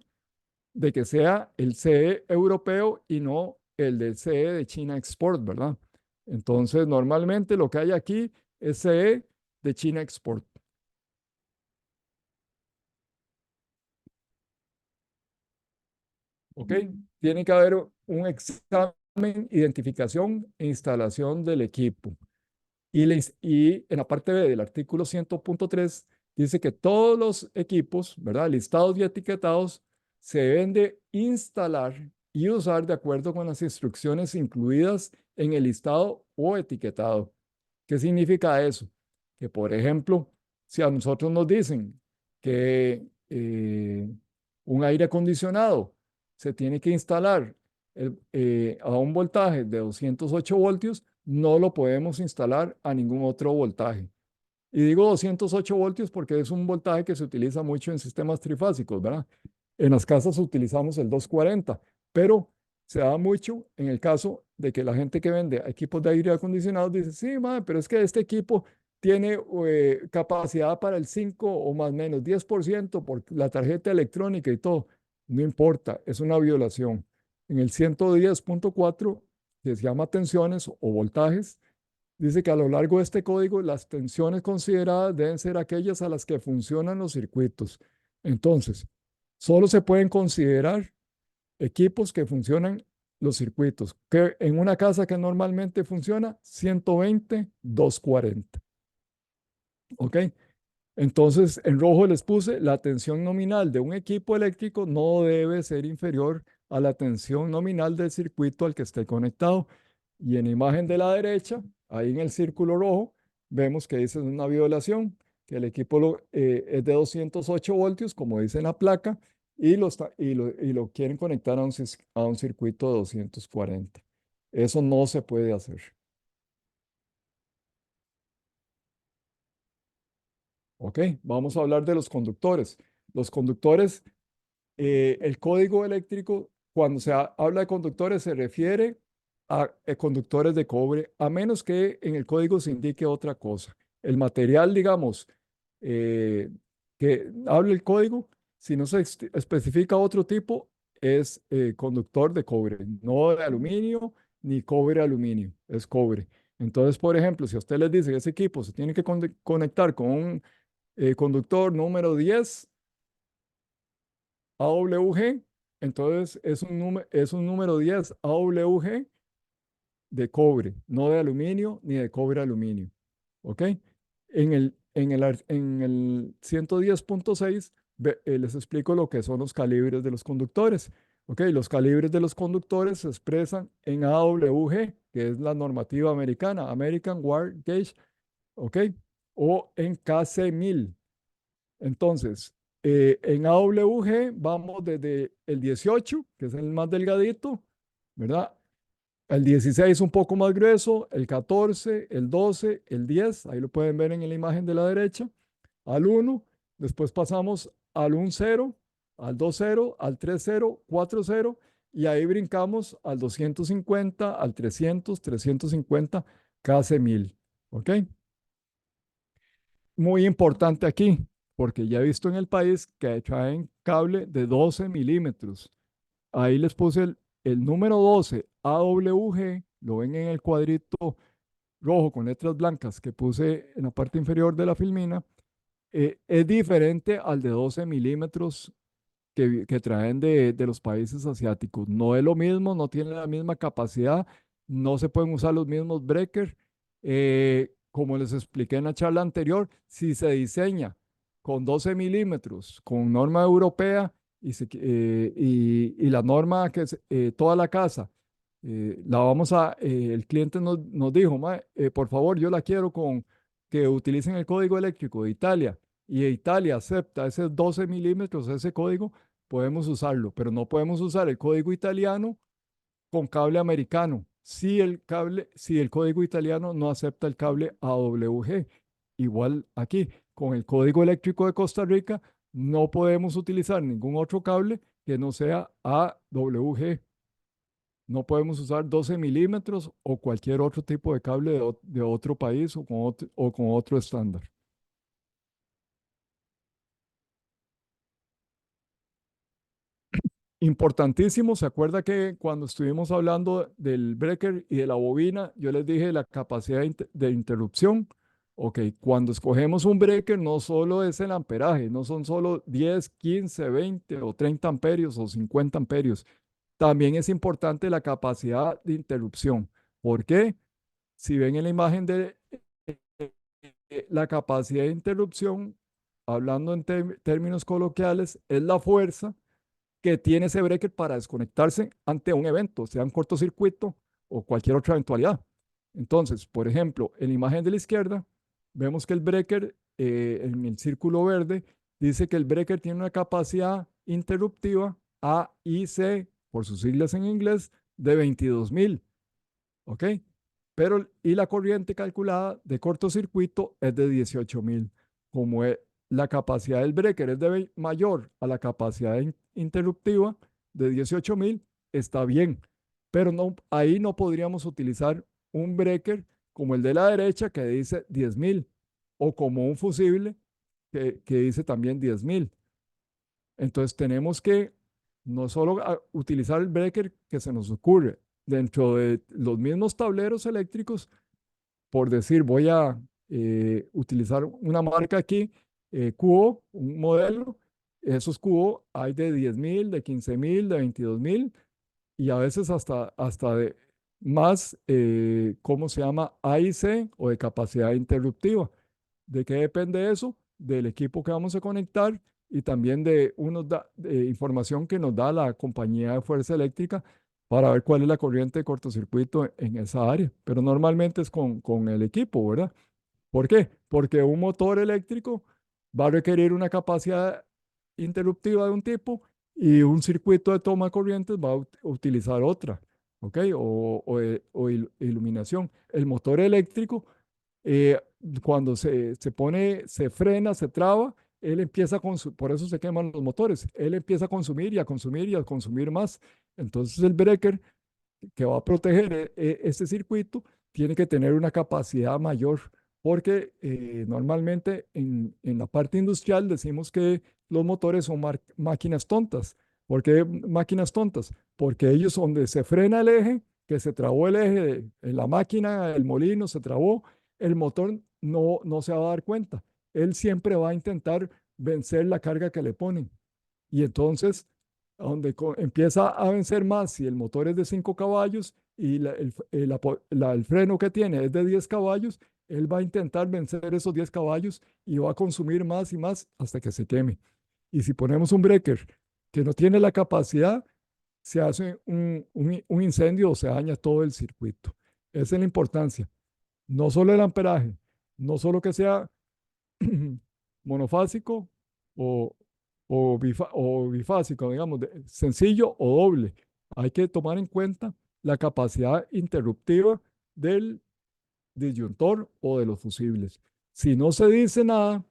de que sea el CE europeo y no el del CE de China Export, ¿verdad? Entonces, normalmente lo que hay aquí es CE de China Export. ¿Ok? Tiene que haber un examen, identificación e instalación del equipo. Y en la parte B del artículo 100.3 dice que todos los equipos, ¿verdad? Listados y etiquetados se deben de instalar y usar de acuerdo con las instrucciones incluidas en el listado o etiquetado. ¿Qué significa eso? Que, por ejemplo, si a nosotros nos dicen que un aire acondicionado se tiene que instalar a un voltaje de 208 voltios, no lo podemos instalar a ningún otro voltaje. Y digo 208 voltios porque es un voltaje que se utiliza mucho en sistemas trifásicos, ¿verdad? En las casas utilizamos el 240, pero se da mucho en el caso de que la gente que vende equipos de aire acondicionado dice, sí, madre, pero es que este equipo tiene capacidad para el 5 o más o menos 10% por la tarjeta electrónica y todo. No importa, es una violación. En el 110.4, que se llama tensiones o voltajes, dice que a lo largo de este código las tensiones consideradas deben ser aquellas a las que funcionan los circuitos. Entonces, solo se pueden considerar equipos que funcionan los circuitos, que en una casa que normalmente funciona 120, 240. ¿Ok? Entonces, en rojo les puse la tensión nominal de un equipo eléctrico no debe ser inferior a la tensión nominal del circuito al que esté conectado. Y en la imagen de la derecha, ahí en el círculo rojo, vemos que dice una violación, que el equipo es de 208 voltios, como dice en la placa, y lo quieren conectar a un circuito de 240. Eso no se puede hacer. ¿Ok? Vamos a hablar de los conductores. Los conductores, el código eléctrico, cuando se habla de conductores, se refiere conductores de cobre, a menos que en el código se indique otra cosa. El material, digamos, eh, que hable el código, si no se especifica otro tipo, es conductor de cobre, no de aluminio ni cobre aluminio, es cobre. Entonces, por ejemplo, si a usted les dice que ese equipo se tiene que conectar con un conductor número 10 AWG, entonces es un número 10 AWG de cobre, no de aluminio ni de cobre aluminio. ¿Ok? En el 110.6 les explico lo que son los calibres de los conductores. ¿Ok? Los calibres de los conductores se expresan en AWG, que es la normativa americana, American Wire Gauge, ¿ok? O en KC1000. Entonces, en AWG vamos desde el 18, que es el más delgadito, ¿verdad? El 16 un poco más grueso, el 14, el 12, el 10, ahí lo pueden ver en la imagen de la derecha, al 1, después pasamos al 1.0, al 2.0, al 3.0, 4.0 y ahí brincamos al 250, al 300, 350, casi 1000, ¿ok? Muy importante aquí, porque ya he visto en el país que traen cable de 12 milímetros. Ahí les puse el número 12 AWG, lo ven en el cuadrito rojo con letras blancas que puse en la parte inferior de la filmina, es diferente al de 12 milímetros que traen de los países asiáticos. No es lo mismo, no tiene la misma capacidad, no se pueden usar los mismos breakers. Como les expliqué en la charla anterior, si se diseña con 12 milímetros, con norma europea y la norma que es toda la casa, el cliente nos dijo, por favor, yo la quiero con que utilicen el código eléctrico de Italia y Italia acepta ese 12 milímetros, ese código, podemos usarlo, pero no podemos usar el código italiano con cable americano. Si el código italiano no acepta el cable AWG. Igual aquí, con el código eléctrico de Costa Rica, no podemos utilizar ningún otro cable que no sea AWG. No podemos usar 12 milímetros o cualquier otro tipo de cable de otro país o con otro estándar. Importantísimo, ¿se acuerda que cuando estuvimos hablando del breaker y de la bobina, yo les dije la capacidad de interrupción? Ok, cuando escogemos un breaker no solo es el amperaje, no son solo 10, 15, 20 o 30 amperios o 50 amperios. También es importante la capacidad de interrupción. ¿Por qué? Si ven en la imagen de la capacidad de interrupción, hablando en términos coloquiales, es la fuerza que tiene ese breaker para desconectarse ante un evento, sea un cortocircuito o cualquier otra eventualidad. Entonces, por ejemplo, en la imagen de la izquierda, vemos que el breaker en el círculo verde dice que el breaker tiene una capacidad interruptiva AIC, por sus siglas en inglés, de 22.000. ¿Ok? Pero, y la corriente calculada de cortocircuito es de 18.000. Como la capacidad del breaker es mayor a la capacidad interruptiva de 18.000, está bien. Pero no, ahí no podríamos utilizar un breaker como el de la derecha que dice 10.000 o como un fusible que dice también 10.000. Entonces tenemos que no solo utilizar el breaker que se nos ocurre dentro de los mismos tableros eléctricos, por decir, voy a utilizar una marca aquí, Cubo, un modelo. Esos Cubo hay de 10.000, de 15.000, de 22.000 y a veces hasta de más, ¿cómo se llama? AIC o de capacidad interruptiva. ¿De qué depende eso? Del equipo que vamos a conectar y también de información que nos da la compañía de fuerza eléctrica para ver cuál es la corriente de cortocircuito en esa área. Pero normalmente es con el equipo, ¿verdad? ¿Por qué? Porque un motor eléctrico va a requerir una capacidad interruptiva de un tipo y un circuito de toma de corrientes va a utilizar otra, ¿ok? O iluminación. El motor eléctrico eh, cuando se frena, se traba, él empieza a consumir, por eso se queman los motores, él empieza a consumir y a consumir y a consumir más. Entonces el breaker que va a proteger este circuito tiene que tener una capacidad mayor, porque normalmente en la parte industrial decimos que los motores son máquinas tontas. ¿Por qué máquinas tontas? Porque ellos donde se frena el eje, que se trabó el eje de la máquina, el molino se trabó, el motor no se va a dar cuenta. Él siempre va a intentar vencer la carga que le ponen. Y entonces, donde empieza a vencer más si el motor es de 5 caballos y el freno que tiene es de 10 caballos, él va a intentar vencer esos 10 caballos y va a consumir más y más hasta que se queme. Y si ponemos un breaker que no tiene la capacidad, se hace un incendio o se daña todo el circuito. Esa es la importancia. No solo el amperaje, no solo que sea monofásico o, o bifásico, digamos, sencillo o doble. Hay que tomar en cuenta la capacidad interruptiva del disyuntor o de los fusibles. Si no se dice nada,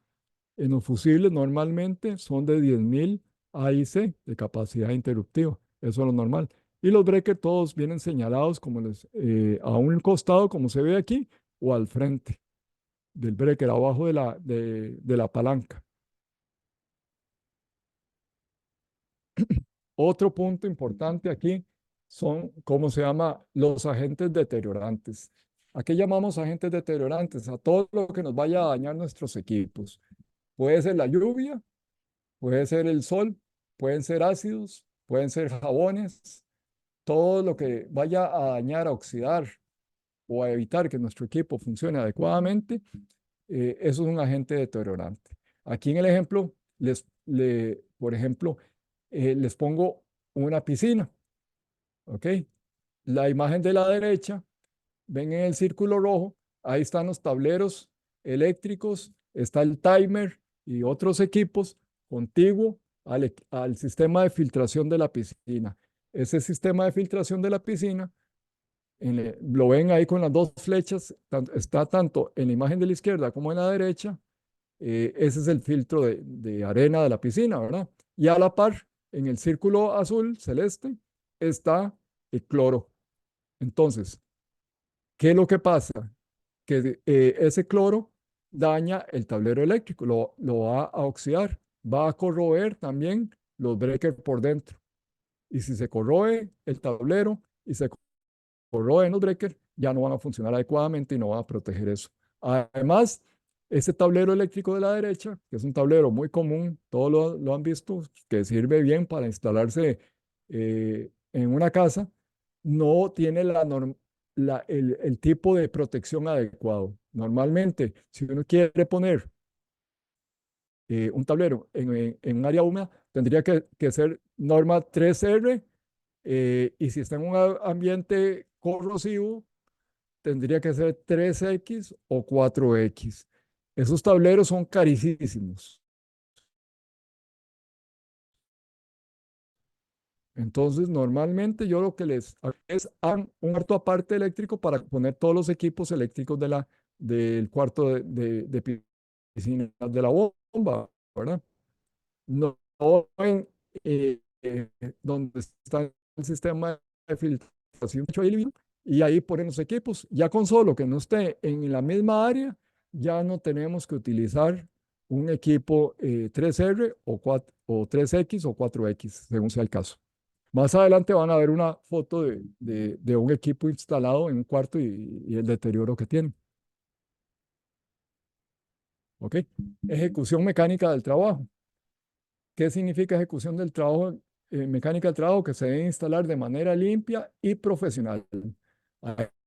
en los fusibles normalmente son de 10.000 AIC de capacidad interruptiva. Eso es lo normal. Y los breakers todos vienen señalados como a un costado, como se ve aquí, o al frente del breaker, abajo de la palanca. Otro punto importante aquí son, ¿cómo se llama? Los agentes deteriorantes. ¿A qué llamamos agentes deteriorantes? A todo lo que nos vaya a dañar nuestros equipos. Puede ser la lluvia, puede ser el sol, pueden ser ácidos, pueden ser jabones, todo lo que vaya a dañar, a oxidar o a evitar que nuestro equipo funcione adecuadamente, eso es un agente deteriorante. Aquí en el ejemplo, por ejemplo, les pongo una piscina, ¿ok? La imagen de la derecha, ven en el círculo rojo, ahí están los tableros eléctricos, está el timer y otros equipos contiguo al sistema de filtración de la piscina. Ese sistema de filtración de la piscina, lo ven ahí con las dos flechas, está tanto en la imagen de la izquierda como en la derecha. Ese es el filtro de arena de la piscina, ¿verdad? Y a la par, en el círculo azul celeste, está el cloro. Entonces, ¿qué es lo que pasa? Que ese cloro daña el tablero eléctrico, lo va a oxidar, va a corroer también los breakers por dentro. Y si se corroe el tablero y se corroen los breakers, ya no van a funcionar adecuadamente y no van a proteger eso. Además, ese tablero eléctrico de la derecha, que es un tablero muy común, todos lo han visto, que sirve bien para instalarse en una casa, no tiene el tipo de protección adecuado. Normalmente, si uno quiere poner un tablero en un área húmeda, tendría que ser norma 3R, y si está en un ambiente corrosivo, tendría que ser 3X o 4X. Esos tableros son carísimos. Entonces, normalmente yo lo que les hago es un cuarto aparte eléctrico para poner todos los equipos eléctricos del cuarto de piscina de la bomba, ¿verdad? No en donde está el sistema de filtración y ahí ponen los equipos. Ya con solo que no esté en la misma área, ya no tenemos que utilizar un equipo 3R o 3X o 4X, según sea el caso. Más adelante van a ver una foto de un equipo instalado en un cuarto y el deterioro que tiene. ¿Ok? Ejecución mecánica del trabajo. ¿Qué significa ejecución del trabajo? Mecánica del trabajo que se debe instalar de manera limpia y profesional.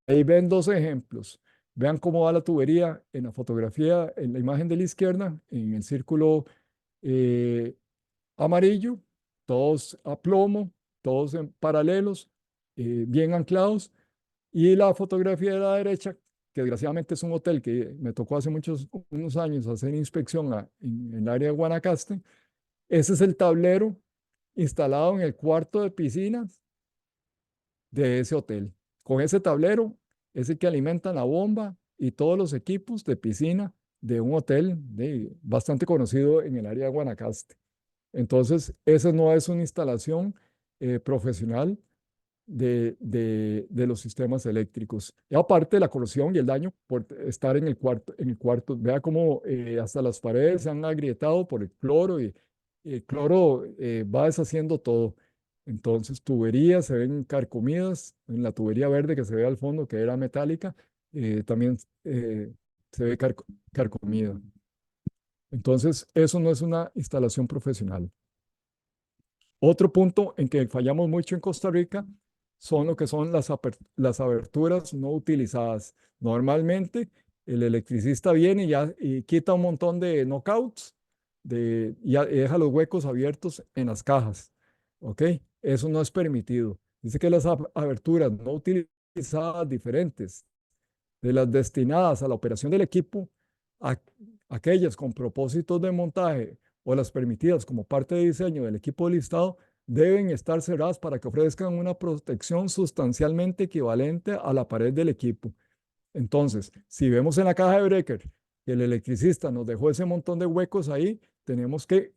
Ahí ven dos ejemplos. Vean cómo va la tubería en la fotografía, en la imagen de la izquierda, en el círculo amarillo, todos a plomo, todos en paralelos, bien anclados. Y la fotografía de la derecha, que desgraciadamente es un hotel que me tocó hace unos años hacer inspección en el área de Guanacaste. Ese es el tablero instalado en el cuarto de piscinas de ese hotel. Con ese tablero es el que alimentan la bomba y todos los equipos de piscina de un hotel bastante conocido en el área de Guanacaste. Entonces, esa no es una instalación profesional de los sistemas eléctricos. Y aparte de la corrosión y el daño por estar en el cuarto. Vea cómo hasta las paredes se han agrietado por el cloro y el cloro va deshaciendo todo. Entonces, tuberías se ven carcomidas. En la tubería verde que se ve al fondo, que era metálica, también se ve carcomida. Entonces, eso no es una instalación profesional. Otro punto en que fallamos mucho en Costa Rica son lo que son las aberturas no utilizadas. Normalmente el electricista viene y quita un montón de knockouts y deja los huecos abiertos en las cajas. ¿Ok? Eso no es permitido. Dice que las aberturas no utilizadas diferentes de las destinadas a la operación del equipo, a- aquellas con propósitos de montaje o las permitidas como parte de diseño del equipo listado, deben estar cerradas para que ofrezcan una protección sustancialmente equivalente a la pared del equipo. Entonces, si vemos en la caja de breaker que el electricista nos dejó ese montón de huecos ahí, tenemos que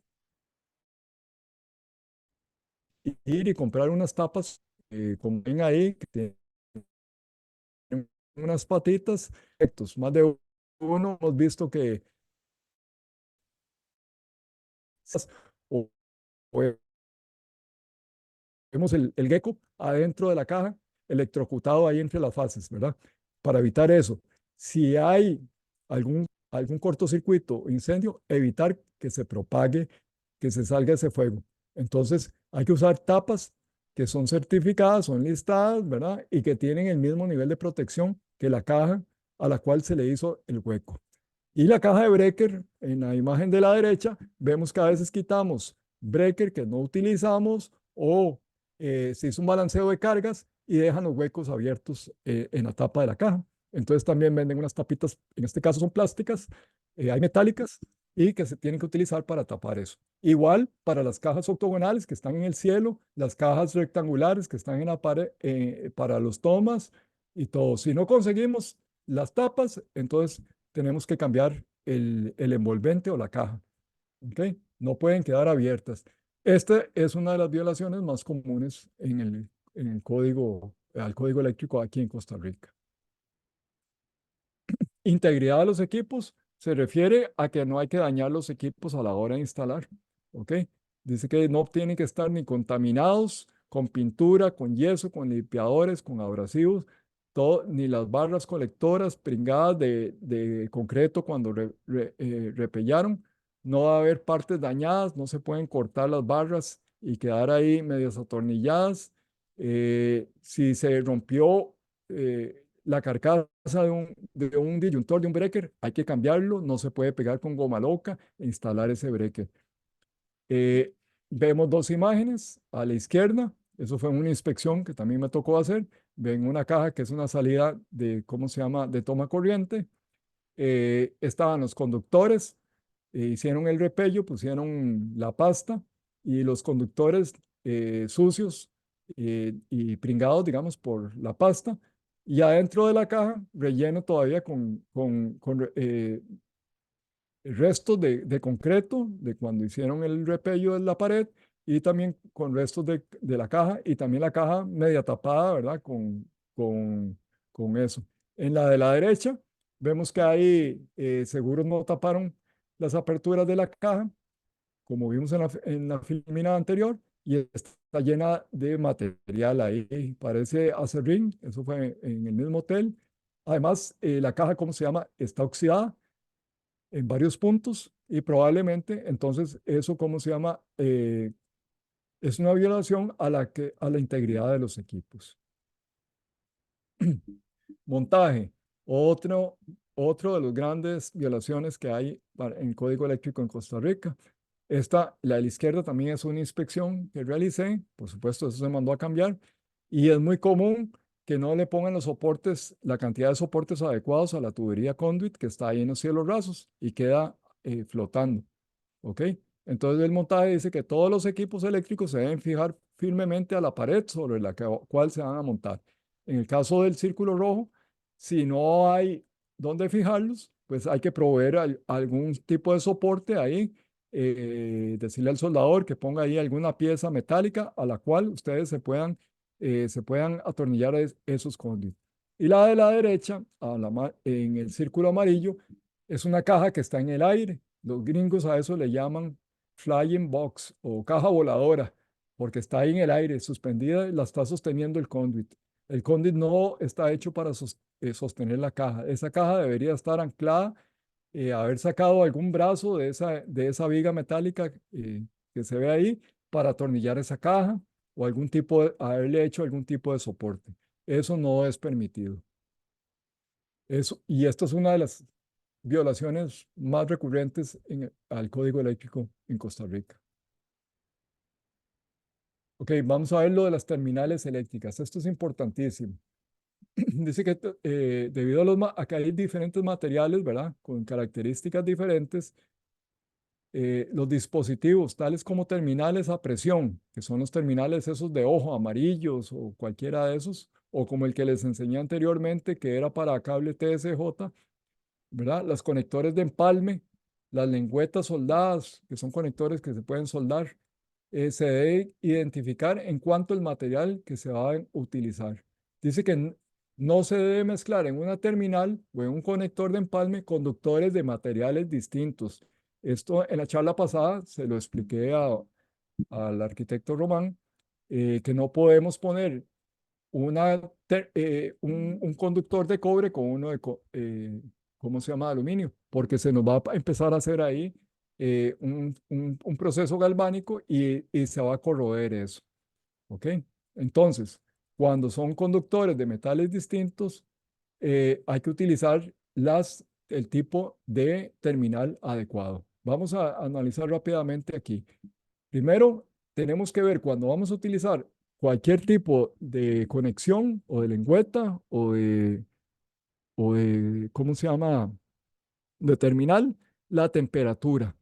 ir y comprar unas tapas, como ven ahí, que tienen unas patitas. Más de uno hemos visto que o, o vemos el gecko adentro de la caja, electrocutado ahí entre las fases, ¿verdad? Para evitar eso, si hay algún cortocircuito o incendio, evitar que se propague, que se salga ese fuego. Entonces, hay que usar tapas que son certificadas, son listadas, ¿verdad? Y que tienen el mismo nivel de protección que la caja a la cual se le hizo el hueco. Y la caja de breaker, en la imagen de la derecha, vemos que a veces quitamos breaker que no utilizamos o se hizo un balanceo de cargas y dejan los huecos abiertos en la tapa de la caja. Entonces también venden unas tapitas, en este caso son plásticas, hay metálicas y que se tienen que utilizar para tapar eso. Igual para las cajas octogonales que están en el cielo, las cajas rectangulares que están en la pared para los tomas y todo. Si no conseguimos las tapas, entonces tenemos que cambiar el envolvente o la caja. ¿Ok? No pueden quedar abiertas. Esta es una de las violaciones más comunes en el código, al código eléctrico aquí en Costa Rica. Integridad de los equipos se refiere a que no hay que dañar los equipos a la hora de instalar. ¿Ok? Dice que no tienen que estar ni contaminados con pintura, con yeso, con limpiadores, con abrasivos, todo, ni las barras colectoras pringadas de concreto cuando repellaron. No va a haber partes dañadas, no se pueden cortar las barras y quedar ahí medias atornilladas. Si se rompió la carcasa de un disyuntor, de un breaker, hay que cambiarlo, no se puede pegar con goma loca e instalar ese breaker. Eh, Vemos dos imágenes a la izquierda, eso fue una inspección que también me tocó hacer. Ven una caja que es una salida de, ¿cómo se llama?, de toma corriente. Estaban los conductores, hicieron el repello, pusieron la pasta y los conductores sucios y pringados, digamos, por la pasta. Y adentro de la caja, relleno todavía con restos de concreto de cuando hicieron el repello de la pared y también con restos de la caja y también la caja media tapada, ¿verdad? Con, con eso. En la de la derecha, vemos que ahí seguros no taparon las aperturas de la caja, como vimos en la filmina anterior, y está llena de material ahí. Parece acerrín, eso fue en el mismo hotel. Además, la caja, ¿cómo se llama? Está oxidada en varios puntos y probablemente entonces eso, ¿cómo se llama? Es una violación a la integridad de los equipos. Montaje, otro, otro de las grandes violaciones que hay en código eléctrico en Costa Rica. La de la izquierda también es una inspección que realicé, por supuesto, eso se mandó a cambiar, y es muy común que no le pongan los soportes, la cantidad de soportes adecuados a la tubería conduit que está ahí en los cielos rasos y queda flotando. ¿Ok? Entonces el montaje dice que todos los equipos eléctricos se deben fijar firmemente a la pared sobre la cual se van a montar. En el caso del círculo rojo, si no hay dónde fijarlos, pues hay que proveer algún tipo de soporte ahí, decirle al soldador que ponga ahí alguna pieza metálica a la cual ustedes se puedan se puedan atornillar esos conduits. Y la de la derecha, en el círculo amarillo, es una caja que está en el aire. Los gringos a eso le llaman flying box o caja voladora, porque está ahí en el aire, suspendida, y la está sosteniendo el conduit. El conduit no está hecho para sostener la caja. Esa caja debería estar anclada, haber sacado algún brazo de esa viga metálica que se ve ahí para atornillar esa caja o haberle hecho algún tipo de soporte. Eso no es permitido. Y esto es una de las violaciones más recurrentes al código eléctrico en Costa Rica. Ok, vamos a ver lo de las terminales eléctricas. Esto es importantísimo. Dice que debido a que hay diferentes materiales, ¿verdad? Con características diferentes, los dispositivos, tales como terminales a presión, que son los terminales esos de ojo, amarillos o cualquiera de esos, o como el que les enseñé anteriormente, que era para cable TSJ, ¿verdad? Los conectores de empalme, las lengüetas soldadas, que son conectores que se pueden soldar, se debe identificar en cuanto al material que se va a utilizar. Dice que no se debe mezclar en una terminal o en un conector de empalme conductores de materiales distintos. Esto en la charla pasada se lo expliqué al arquitecto Román, que no podemos poner un conductor de cobre con uno ¿cómo se llama? Aluminio, porque se nos va a empezar a hacer ahí un proceso galvánico y se va a corroer eso. ¿Ok? Entonces, cuando son conductores de metales distintos, hay que utilizar el tipo de terminal adecuado. Vamos a analizar rápidamente aquí. Primero, tenemos que ver cuando vamos a utilizar cualquier tipo de conexión o de lengüeta ¿cómo se llama? De terminal, la temperatura.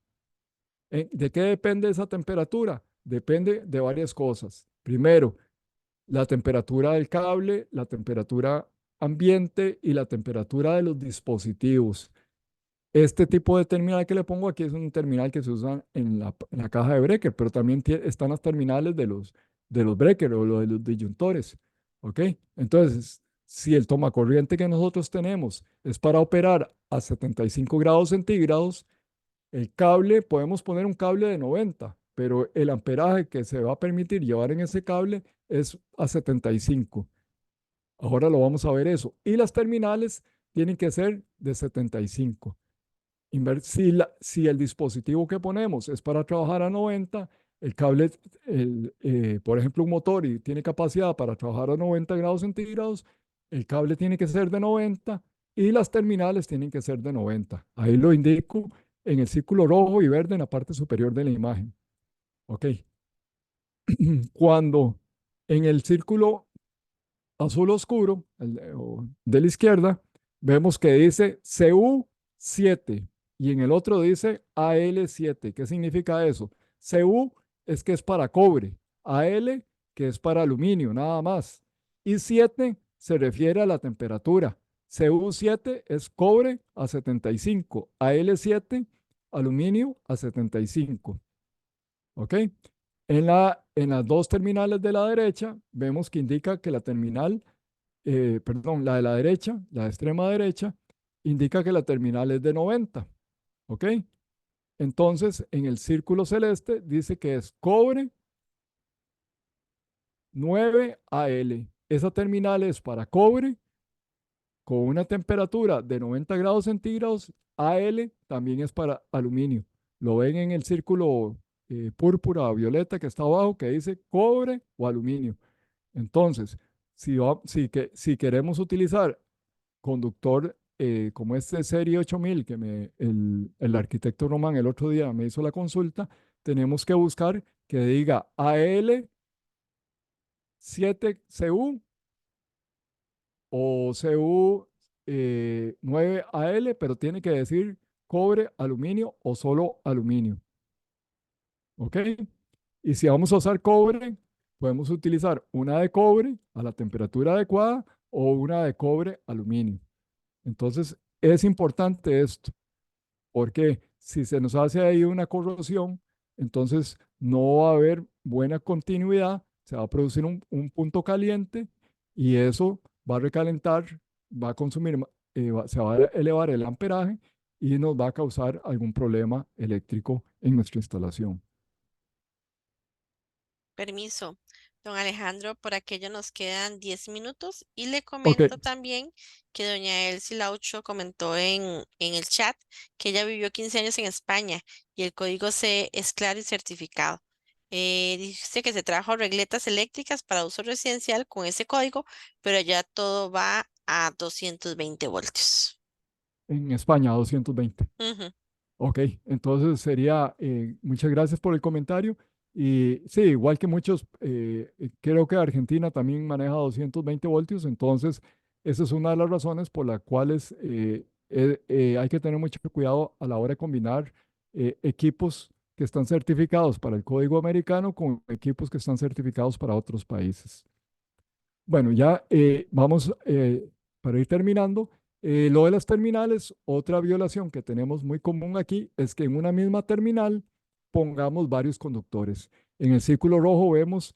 ¿De qué depende esa temperatura? Depende de varias cosas. Primero, la temperatura del cable, la temperatura ambiente y la temperatura de los dispositivos. Este tipo de terminal que le pongo aquí es un terminal que se usa en la caja de breaker, pero también están las terminales de los breaker o de los disyuntores. ¿Ok? Entonces, si el tomacorriente que nosotros tenemos es para operar a 75 grados centígrados, el cable, podemos poner un cable de 90, pero el amperaje que se va a permitir llevar en ese cable es a 75. Ahora lo vamos a ver eso. Y las terminales tienen que ser de 75. Si el dispositivo que ponemos es para trabajar a 90, el cable, por ejemplo, un motor y tiene capacidad para trabajar a 90 grados centígrados, el cable tiene que ser de 90 y las terminales tienen que ser de 90. Ahí lo indico en el círculo rojo y verde en la parte superior de la imagen. Ok. Cuando en el círculo azul oscuro de la izquierda, vemos que dice CU7 y en el otro dice AL7. ¿Qué significa eso? CU es que es para cobre, AL que es para aluminio, nada más. Y 7 se refiere a la temperatura. CU7 es cobre a 75, AL7 aluminio a 75. ¿Ok? En las dos terminales de la derecha, vemos que indica que la terminal, perdón, la de la derecha, la extrema derecha, indica que la terminal es de 90. ¿Ok? Entonces, en el círculo celeste dice que es cobre 9AL. Esa terminal es para cobre con una temperatura de 90 grados centígrados. AL también es para aluminio. Lo ven en el círculo púrpura o violeta que está abajo que dice cobre o aluminio. Entonces, si queremos utilizar conductor como este serie 8000 que el arquitecto Román el otro día me hizo la consulta, tenemos que buscar que diga AL7CU o CU9AL, pero tiene que decir cobre, aluminio o solo aluminio. ¿Ok? Y si vamos a usar cobre, podemos utilizar una de cobre a la temperatura adecuada o una de cobre aluminio. Entonces, es importante esto, porque si se nos hace ahí una corrosión, entonces no va a haber buena continuidad se va a producir un punto caliente y eso va a recalentar, va a consumir, se va a elevar el amperaje y nos va a causar algún problema eléctrico en nuestra instalación. Permiso, don Alejandro, por aquello nos quedan 10 minutos y le Ok, comento también que doña Elsie Laucho comentó en el chat que ella vivió 15 años en España y el código C es claro y certificado. Dice que se trajo regletas eléctricas para uso residencial con ese código, pero ya todo va a 220 voltios. en España 220. Ujú. Ok, entonces sería, muchas gracias por el comentario. Y sí, igual que muchos, creo que Argentina también maneja 220 voltios, entonces esa es una de las razones por las cuales hay que tener mucho cuidado a la hora de combinar equipos que están certificados para el código americano con equipos que están certificados para otros países. Bueno, ya vamos para ir terminando. Lo de las terminales, otra violación que tenemos muy común aquí es que en una misma terminal pongamos varios conductores. En el círculo rojo vemos,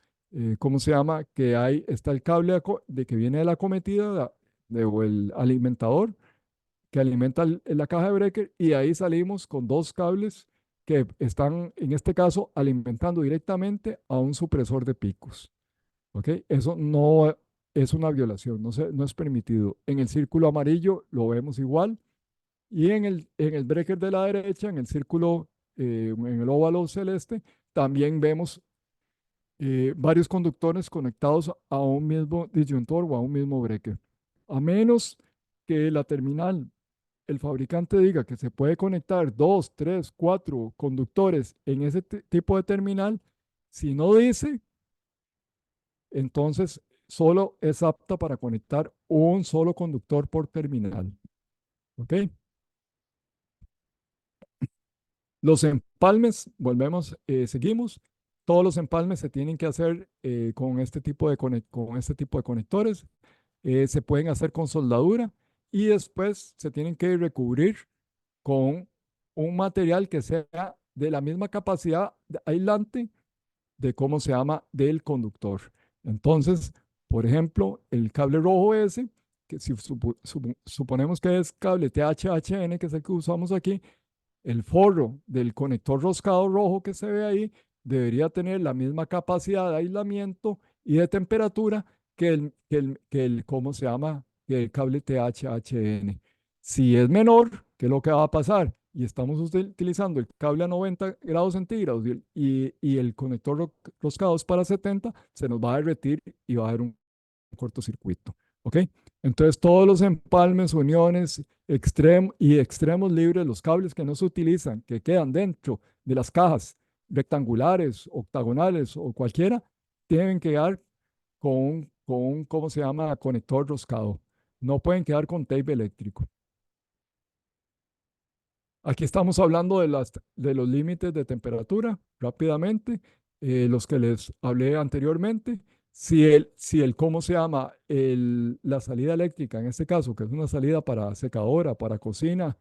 ¿cómo se llama? Que está el cable de que viene de la acometida o el alimentador que alimenta la caja de breaker y ahí salimos con dos cables que están, en este caso, alimentando directamente a un supresor de picos. ¿Ok? Eso no es una violación, no es permitido. En el círculo amarillo lo vemos igual y en el breaker de la derecha, en el círculo, en el óvalo celeste, también vemos varios conductores conectados a un mismo disyuntor o a un mismo breaker. A menos que la terminal, el fabricante diga que se puede conectar dos, tres, cuatro conductores en ese tipo de terminal, si no dice, entonces solo es apta para conectar un solo conductor por terminal. ¿Ok? Los empalmes, volvemos, seguimos. Todos los empalmes se tienen que hacer con este tipo de conectores. Se pueden hacer con soldadura y después se tienen que recubrir con un material que sea de la misma capacidad aislante de cómo se llama del conductor. Entonces, por ejemplo, el cable rojo ese, que si suponemos que es cable THHN, que es el que usamos aquí, el forro del conector roscado rojo que se ve ahí debería tener la misma capacidad de aislamiento y de temperatura que el ¿cómo se llama? Que el cable THHN. Si es menor, ¿qué es lo que va a pasar? Y estamos utilizando el cable a 90 grados centígrados y el conector roscado es para 70, se nos va a derretir y va a haber un cortocircuito. ¿Ok? Entonces, todos los empalmes, uniones y extremos libres, los cables que no se utilizan, que quedan dentro de las cajas rectangulares, octagonales o cualquiera, tienen que quedar con un, ¿cómo se llama? Conector roscado. No pueden quedar con tape eléctrico. Aquí estamos hablando de los límites de temperatura rápidamente, los que les hablé anteriormente. Si el ¿cómo se llama? La salida eléctrica, en este caso, que es una salida para secadora, para cocina,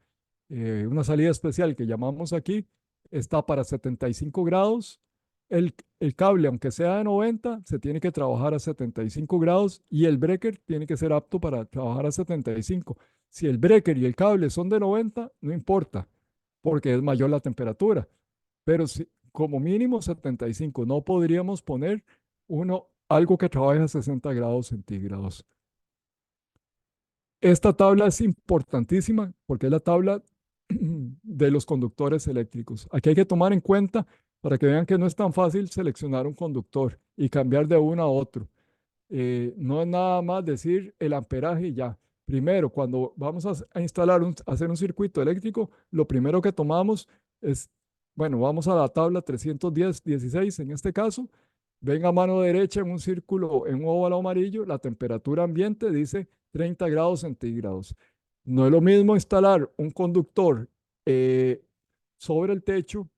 una salida especial que llamamos aquí, está para 75 grados. El cable, aunque sea de 90, se tiene que trabajar a 75 grados y el breaker tiene que ser apto para trabajar a 75. Si el breaker y el cable son de 90, no importa porque es mayor la temperatura. Pero si, como mínimo 75, no podríamos poner algo que trabaje a 60 grados centígrados. Esta tabla es importantísima porque es la tabla de los conductores eléctricos. Aquí hay que tomar en cuenta para que vean que no es tan fácil seleccionar un conductor y cambiar de uno a otro. No es nada más decir el amperaje y ya. Primero, cuando vamos a instalar, hacer un circuito eléctrico, lo primero que tomamos es, bueno, vamos a la tabla 310-16 en este caso. Ven a mano derecha en un círculo, en un óvalo amarillo, la temperatura ambiente dice 30 grados centígrados. No es lo mismo instalar un conductor eh, sobre el techo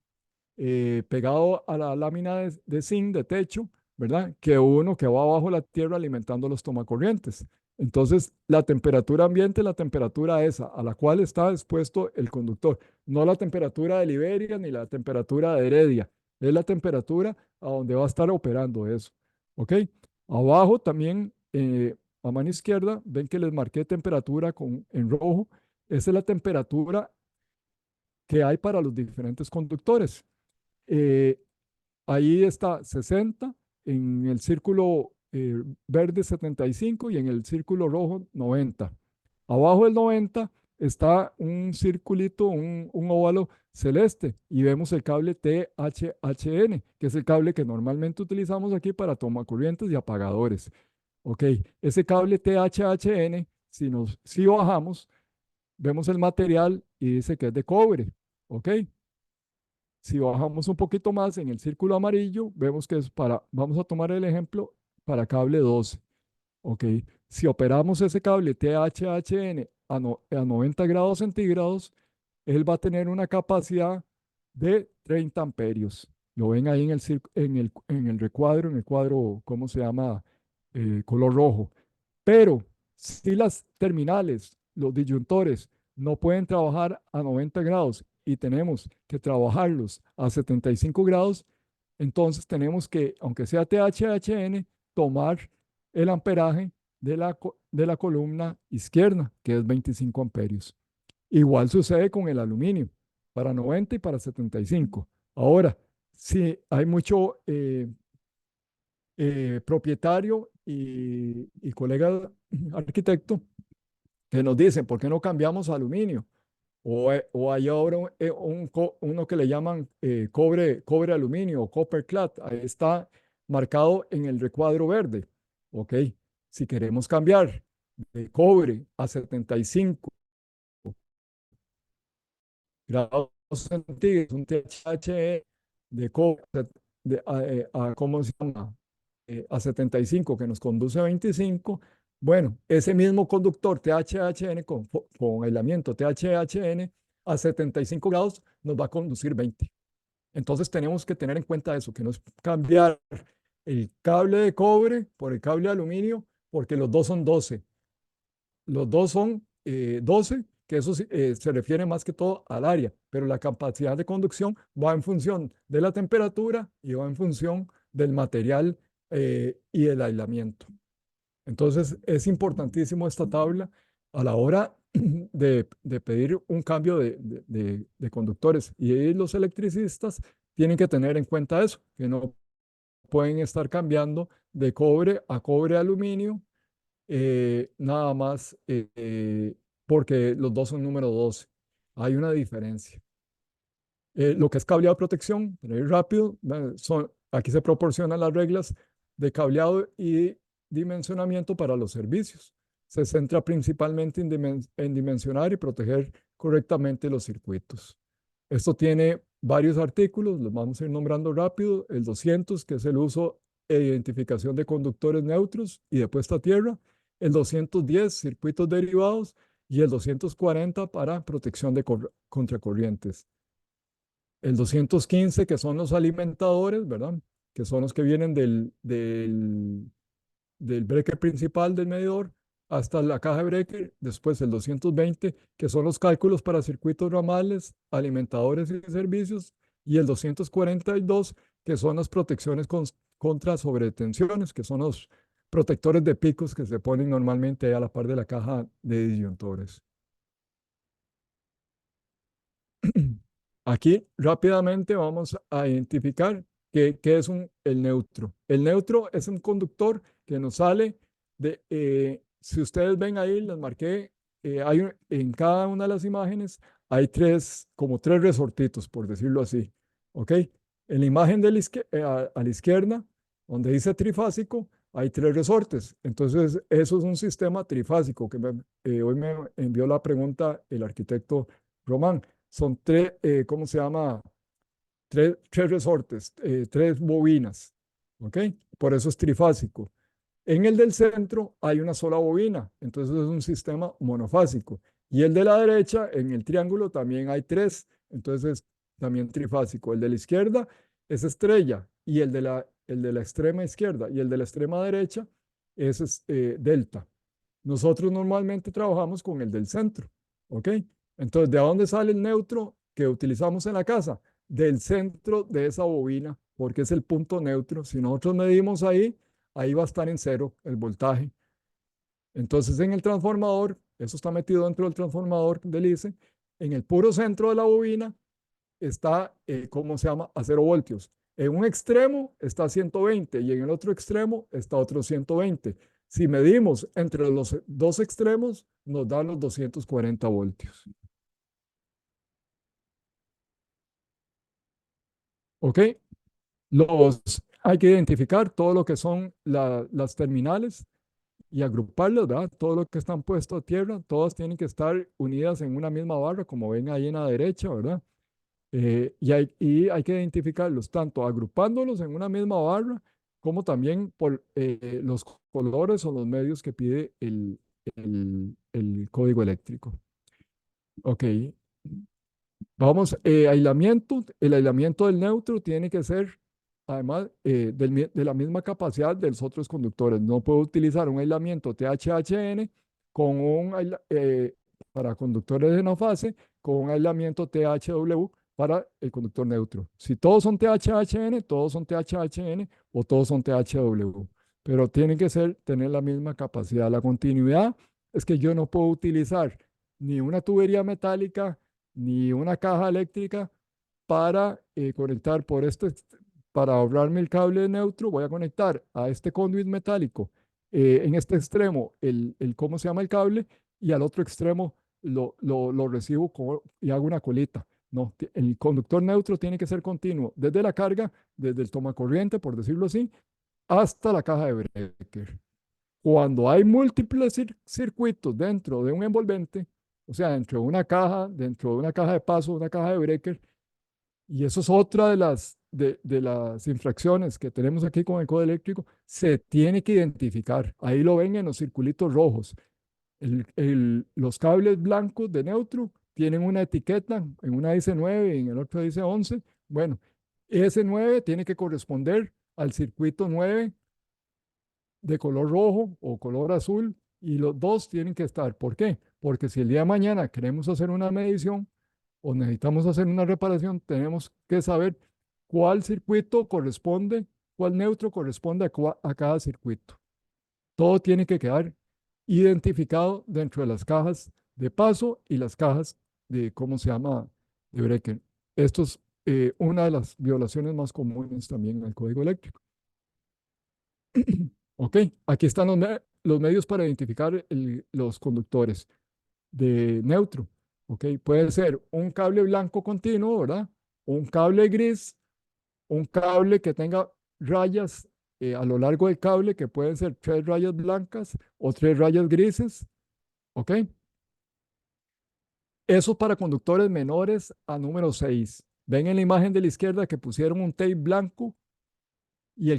pegado a la lámina de zinc de techo, ¿verdad? Que uno que va abajo la tierra alimentando los tomacorrientes. Entonces, la temperatura ambiente es la temperatura esa a la cual está expuesto el conductor, no la temperatura de Liberia ni la temperatura de Heredia, es la temperatura a donde va a estar operando eso. ¿ok? Abajo también, a mano izquierda, ven que les marqué temperatura en rojo. Esa es la temperatura que hay para los diferentes conductores. Eh, Ahí está 60, en el círculo verde 75 y en el círculo rojo 90. Abajo del 90 está un circulito, un óvalo celeste y vemos el cable THHN, que es el cable que normalmente utilizamos aquí para tomacorrientes y apagadores. Ok, ese cable THHN, si bajamos, vemos el material y dice que es de cobre. Ok, si bajamos un poquito más en el círculo amarillo, vemos que es vamos a tomar el ejemplo para cable 12. Ok, si operamos ese cable THHN a 90 grados centígrados, él va a tener una capacidad de 30 amperios. Lo ven ahí en el recuadro, en el cuadro, ¿cómo se llama? Color rojo. Pero si las terminales, los disyuntores, no pueden trabajar a 90 grados y tenemos que trabajarlos a 75 grados, entonces tenemos que, aunque sea THHN, tomar el amperaje de la columna izquierda, que es 25 amperios. Igual sucede con el aluminio, para 90 y para 75. Ahora, si hay mucho propietario y colega arquitecto que nos dicen, ¿por qué no cambiamos a aluminio? O hay ahora uno que le llaman cobre aluminio o copper clad. Ahí está marcado en el recuadro verde. Ok, si queremos cambiar de cobre a 75 grados centígrados, un THE de cobre ¿cómo se llama? A 75 que nos conduce a 25. Bueno, ese mismo conductor THHN con aislamiento THHN a 75 grados nos va a conducir 20. Entonces tenemos que tener en cuenta eso, que no es cambiar el cable de cobre por el cable de aluminio, porque los dos son 12. Los dos son 12, que eso se refiere más que todo al área, pero la capacidad de conducción va en función de la temperatura y va en función del material y el aislamiento. Entonces es importantísimo esta tabla a la hora de pedir un cambio de conductores. Y los electricistas tienen que tener en cuenta eso, que no pueden estar cambiando de cobre a cobre aluminio nada más porque los dos son número 12. Hay una diferencia. Lo que es cableado de protección, para ir rápido, aquí se proporcionan las reglas de cableado y dimensionamiento para los servicios. Se centra principalmente en dimensionar y proteger correctamente los circuitos. Esto tiene varios artículos, los vamos a ir nombrando rápido. El 200, que es el uso e identificación de conductores neutros y de puesta a tierra. El 210, circuitos derivados. Y el 240 para protección de contracorrientes. El 215, que son los alimentadores, ¿verdad? Que son los que vienen del breaker principal del medidor hasta la caja de breaker. Después el 220, que son los cálculos para circuitos ramales, alimentadores y servicios. Y el 242, que son las protecciones contra sobretensiones, que son los protectores de picos que se ponen normalmente ahí a la par de la caja de disyuntores. Aquí rápidamente vamos a identificar qué es el neutro. El neutro es un conductor que nos sale si ustedes ven ahí, les marqué, en cada una de las imágenes hay como tres resortitos, por decirlo así. ¿Ok? En la imagen a la izquierda, donde dice trifásico, hay tres resortes. Entonces, eso es un sistema trifásico que hoy me envió la pregunta el arquitecto Román. Son tres, ¿cómo se llama? Tres resortes, tres bobinas, ¿ok? Por eso es trifásico. En el del centro hay una sola bobina, entonces es un sistema monofásico. Y el de la derecha, en el triángulo, también hay tres, entonces es también trifásico. El de la izquierda es estrella y el de la extrema izquierda y el de la extrema derecha es delta. Nosotros normalmente trabajamos con el del centro, ¿ok? Entonces, ¿de dónde sale el neutro que utilizamos en la casa? Del centro de esa bobina, porque es el punto neutro. Si nosotros medimos ahí, ahí va a estar en cero el voltaje. Entonces en el transformador, eso está metido dentro del transformador del ICE, en el puro centro de la bobina está, ¿cómo se llama? A 0 voltios. En un extremo está 120 y en el otro extremo está otro 120. Si medimos entre los dos extremos, nos dan los 240 voltios. ¿Ok? Hay que identificar todo lo que son las terminales y agruparlas, ¿verdad? Todo lo que están puesto a tierra, todas tienen que estar unidas en una misma barra, como ven ahí en la derecha, ¿verdad? Y hay que identificarlos tanto agrupándolos en una misma barra, como también por los colores o los medios que pide el código eléctrico. Ok, vamos, aislamiento. El aislamiento del neutro tiene que ser, además, de la misma capacidad de los otros conductores. No puedo utilizar un aislamiento THHN con para conductores de no fase, con un aislamiento THW para el conductor neutro. Si todos son THHN, todos son THHN o todos son THW. Pero tienen que tener la misma capacidad. La continuidad es que yo no puedo utilizar ni una tubería metálica ni una caja eléctrica para conectar para ahorrarme el cable neutro, voy a conectar a este conduit metálico en este extremo ¿cómo se llama el cable? Y al otro extremo lo recibo y hago una colita. No, el conductor neutro tiene que ser continuo desde la carga, desde el tomacorriente, por decirlo así, hasta la caja de breaker. Cuando hay múltiples circuitos dentro de un envolvente, o sea, dentro de una caja de paso, una caja de breaker, y eso es otra de las infracciones que tenemos aquí con el código eléctrico, se tiene que identificar. Ahí lo ven en los circulitos rojos. Los cables blancos de neutro tienen una etiqueta, en una dice 9 y en el otro dice 11. Bueno, ese 9 tiene que corresponder al circuito 9 de color rojo o color azul y los dos tienen que estar. ¿Por qué? Porque si el día de mañana queremos hacer una medición o necesitamos hacer una reparación, tenemos que saber cuál circuito corresponde, cuál neutro corresponde a cada circuito. Todo tiene que quedar identificado dentro de las cajas de paso y las cajas de, ¿cómo se llama?, de breaker. Esto es una de las violaciones más comunes también al código eléctrico. Ok, aquí están los medios para identificar los conductores de neutro. Ok, puede ser un cable blanco continuo, ¿verdad? Un cable gris, un cable que tenga rayas a lo largo del cable, que pueden ser 3 rayas blancas o 3 rayas grises. Ok, eso para conductores menores a número 6. Ven en la imagen de la izquierda que pusieron un tape blanco y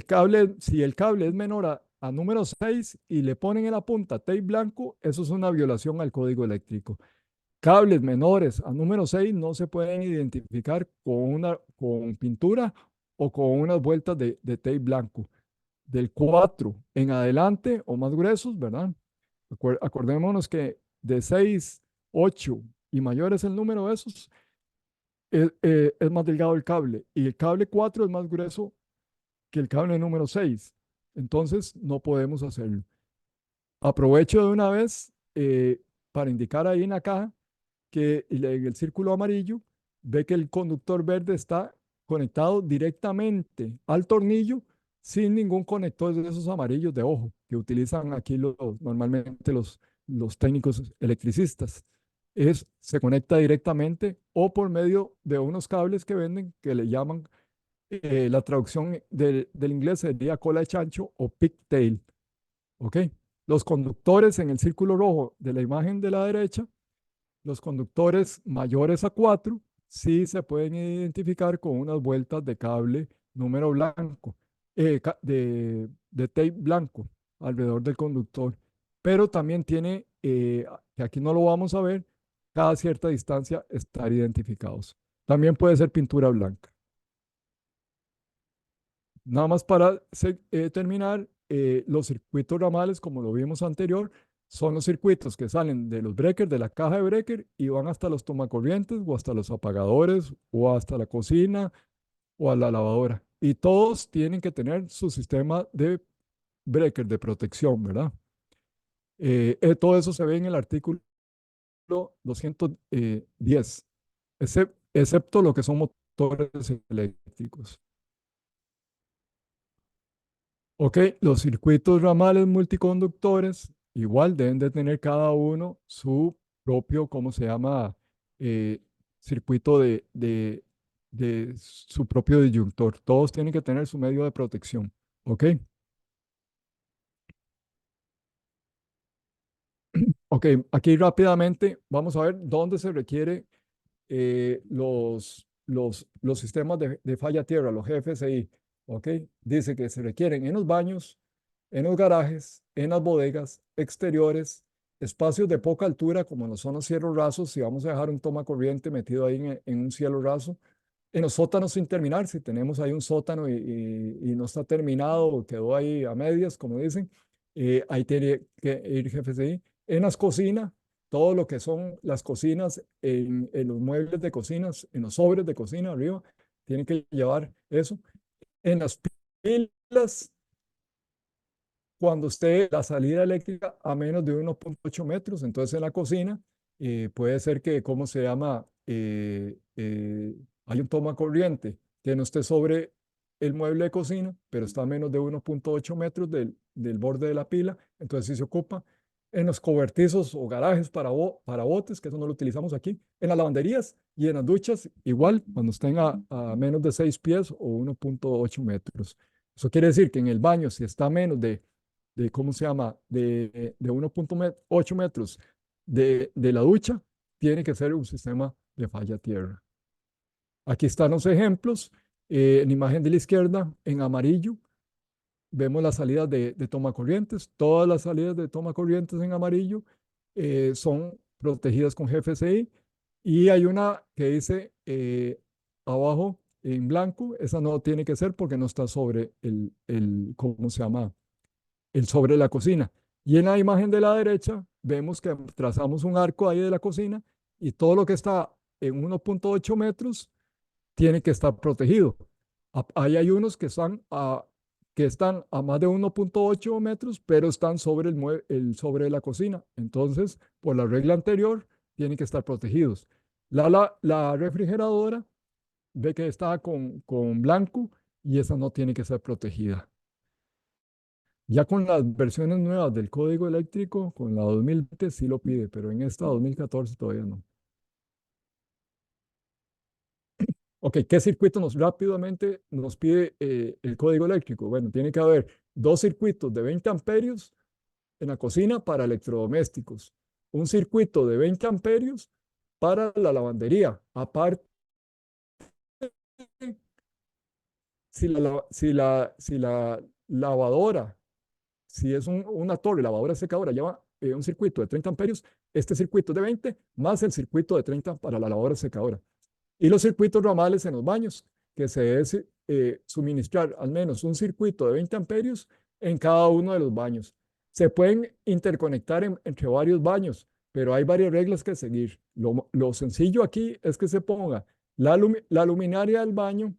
si el cable es menor a número 6 y le ponen en la punta tape blanco, eso es una violación al código eléctrico. Cables menores a número 6 no se pueden identificar con pintura o con unas vueltas de tape blanco. Del 4 en adelante o más gruesos, ¿verdad? Acordémonos que de 6, 8 y mayor es el número de esos, es más delgado el cable. Y el cable 4 es más grueso que el cable número 6. Entonces, no podemos hacerlo. Aprovecho de una vez para indicar ahí en la caja que en el círculo amarillo ve que el conductor verde está conectado directamente al tornillo sin ningún conector de esos amarillos de ojo que utilizan aquí normalmente los técnicos electricistas. Se conecta directamente o por medio de unos cables que venden que le llaman la traducción del inglés sería cola de chancho o pigtail. ¿Ok? Los conductores en el círculo rojo de la imagen de la derecha, los conductores mayores a 4, sí se pueden identificar con unas vueltas de cable número blanco, de tape blanco alrededor del conductor. Pero también tiene, que aquí no lo vamos a ver, cada cierta distancia estar identificados. También puede ser pintura blanca. Nada más para terminar, los circuitos ramales, como lo vimos anterior, son los circuitos que salen de los breakers, de la caja de breaker, y van hasta los tomacorrientes, o hasta los apagadores, o hasta la cocina, o a la lavadora. Y todos tienen que tener su sistema de breaker de protección, ¿verdad? Todo eso se ve en el artículo 210, excepto lo que son motores eléctricos. Ok, los circuitos ramales multiconductores igual deben de tener cada uno su propio, ¿cómo se llama? Eh, circuito de su propio disyuntor. Todos tienen que tener su medio de protección. Ok, ok, aquí rápidamente vamos a ver dónde se requiere los sistemas de falla tierra, los GFCI, ¿ok? Dice que se requieren en los baños, en los garajes, en las bodegas, exteriores, espacios de poca altura, como no son los cielos rasos, si vamos a dejar un toma corriente metido ahí en un cielo raso, en los sótanos sin terminar, si tenemos ahí un sótano y no está terminado o quedó ahí a medias, como dicen, ahí tiene que ir GFCI. En las cocinas, todo lo que son las cocinas, en los muebles de cocinas, en los sobres de cocina arriba, tienen que llevar eso. En las pilas, cuando esté la salida eléctrica a menos de 1.8 metros, entonces en la cocina puede ser que, ¿cómo se llama? Hay un toma corriente que no esté sobre el mueble de cocina, pero está a menos de 1.8 metros del borde de la pila, entonces sí se ocupa. En los cobertizos o garajes para botes, que eso no lo utilizamos aquí. En las lavanderías y en las duchas, igual, cuando estén a menos de 6 pies o 1.8 metros. Eso quiere decir que en el baño, si está a menos ¿cómo se llama? De 1.8 metros de la ducha, tiene que ser un sistema de falla tierra. Aquí están los ejemplos. En imagen de la izquierda, en amarillo, vemos las salidas de toma corrientes. Todas las salidas de toma corrientes en amarillo son protegidas con GFCI. Y hay una que dice abajo en blanco, esa no tiene que ser porque no está sobre ¿cómo se llama? El sobre la cocina. Y en la imagen de la derecha vemos que trazamos un arco ahí de la cocina y todo lo que está en 1.8 metros tiene que estar protegido. Ahí hay unos que están a más de 1.8 metros, pero están sobre sobre la cocina. Entonces, por la regla anterior, tienen que estar protegidos. La refrigeradora ve que está con blanco y esa no tiene que ser protegida. Ya con las versiones nuevas del código eléctrico, con la 2020 sí lo pide, pero en esta 2014 todavía no. Ok, ¿qué circuito rápidamente nos pide el código eléctrico? Bueno, tiene que haber dos circuitos de 20 amperios en la cocina para electrodomésticos, un circuito de 20 amperios para la lavandería. Aparte, si la lavadora, si es una torre, lavadora secadora, lleva un circuito de 30 amperios, este circuito de 20 más el circuito de 30 para la lavadora secadora. Y los circuitos ramales en los baños, que se debe suministrar al menos un circuito de 20 amperios en cada uno de los baños. Se pueden interconectar entre varios baños, pero hay varias reglas que seguir. Lo sencillo aquí es que se ponga la luminaria del baño,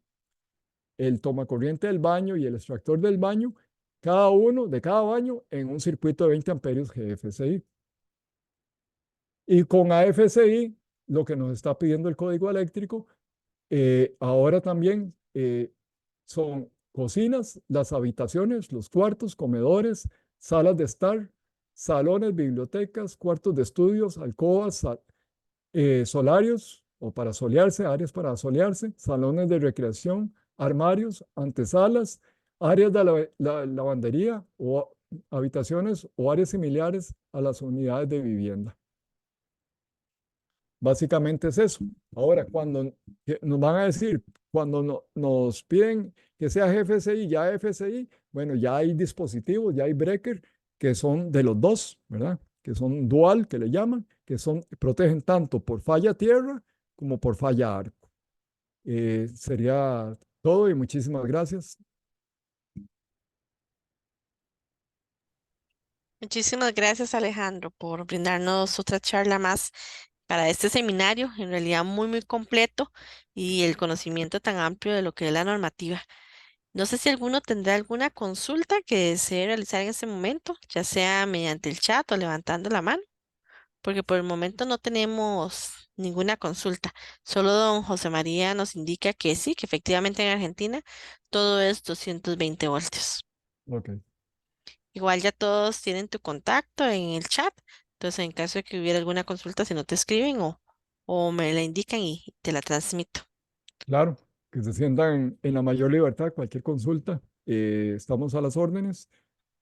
el tomacorriente del baño y el extractor del baño, cada uno de cada baño en un circuito de 20 amperios GFCI. Y con AFCI, lo que nos está pidiendo el código eléctrico, ahora también son cocinas, las habitaciones, los cuartos, comedores, salas de estar, salones, bibliotecas, cuartos de estudios, alcobas, solarios o para solearse, áreas para solearse, salones de recreación, armarios, antesalas, áreas de la lavandería o habitaciones o áreas similares a las unidades de vivienda. Básicamente es eso. Ahora, cuando nos van a decir, cuando nos piden que sea GFCI, ya FCI, bueno, ya hay dispositivos, ya hay breaker que son de los dos, ¿verdad? Que son dual, que le llaman, que protegen tanto por falla tierra como por falla arco. Sería todo y muchísimas gracias. Muchísimas gracias, Alejandro, por brindarnos otra charla más para este seminario, en realidad muy, muy completo y el conocimiento tan amplio de lo que es la normativa. No sé si alguno tendrá alguna consulta que desee realizar en este momento, ya sea mediante el chat o levantando la mano, porque por el momento no tenemos ninguna consulta. Solo don José María nos indica que sí, que efectivamente en Argentina todo es 220 voltios. Ok, Igual ya todos tienen tu contacto en el chat, entonces en caso de que hubiera alguna consulta, si no te escriben o me la indican y te la transmito. claro, que se sientan en la mayor libertad, cualquier consulta, estamos a las órdenes.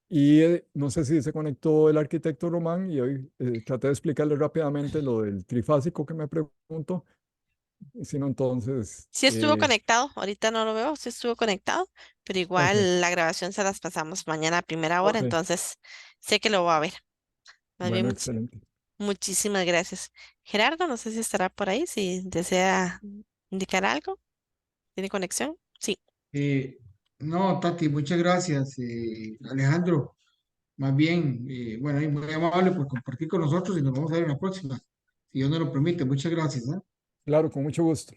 Y no sé si se conectó el arquitecto Román y hoy traté de explicarle rápidamente lo del trifásico que me preguntó. Y si no, entonces, Sí estuvo conectado, ahorita no lo veo, sí estuvo conectado, pero ok, igual la grabación se las pasamos mañana a primera hora, ok, entonces sé que lo va a ver. Más bien, bueno, excelente. muchísimas gracias. Gerardo, no sé si estará por ahí, si desea indicar algo. ¿Tiene conexión? Sí. Eh, no, Tati, muchas gracias. Alejandro, más bien, bueno, y muy amable por compartir con nosotros y nos vamos a ver en la próxima. Si Dios nos lo permite, muchas gracias, ¿eh? Claro, con mucho gusto.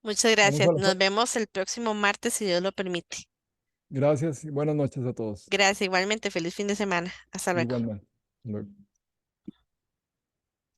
Muchas Estamos gracias. a las Nos vemos el próximo martes, si Dios lo permite. Gracias y buenas noches a todos. Gracias, igualmente. Feliz fin de semana. Hasta luego. Igualmente. Hasta luego.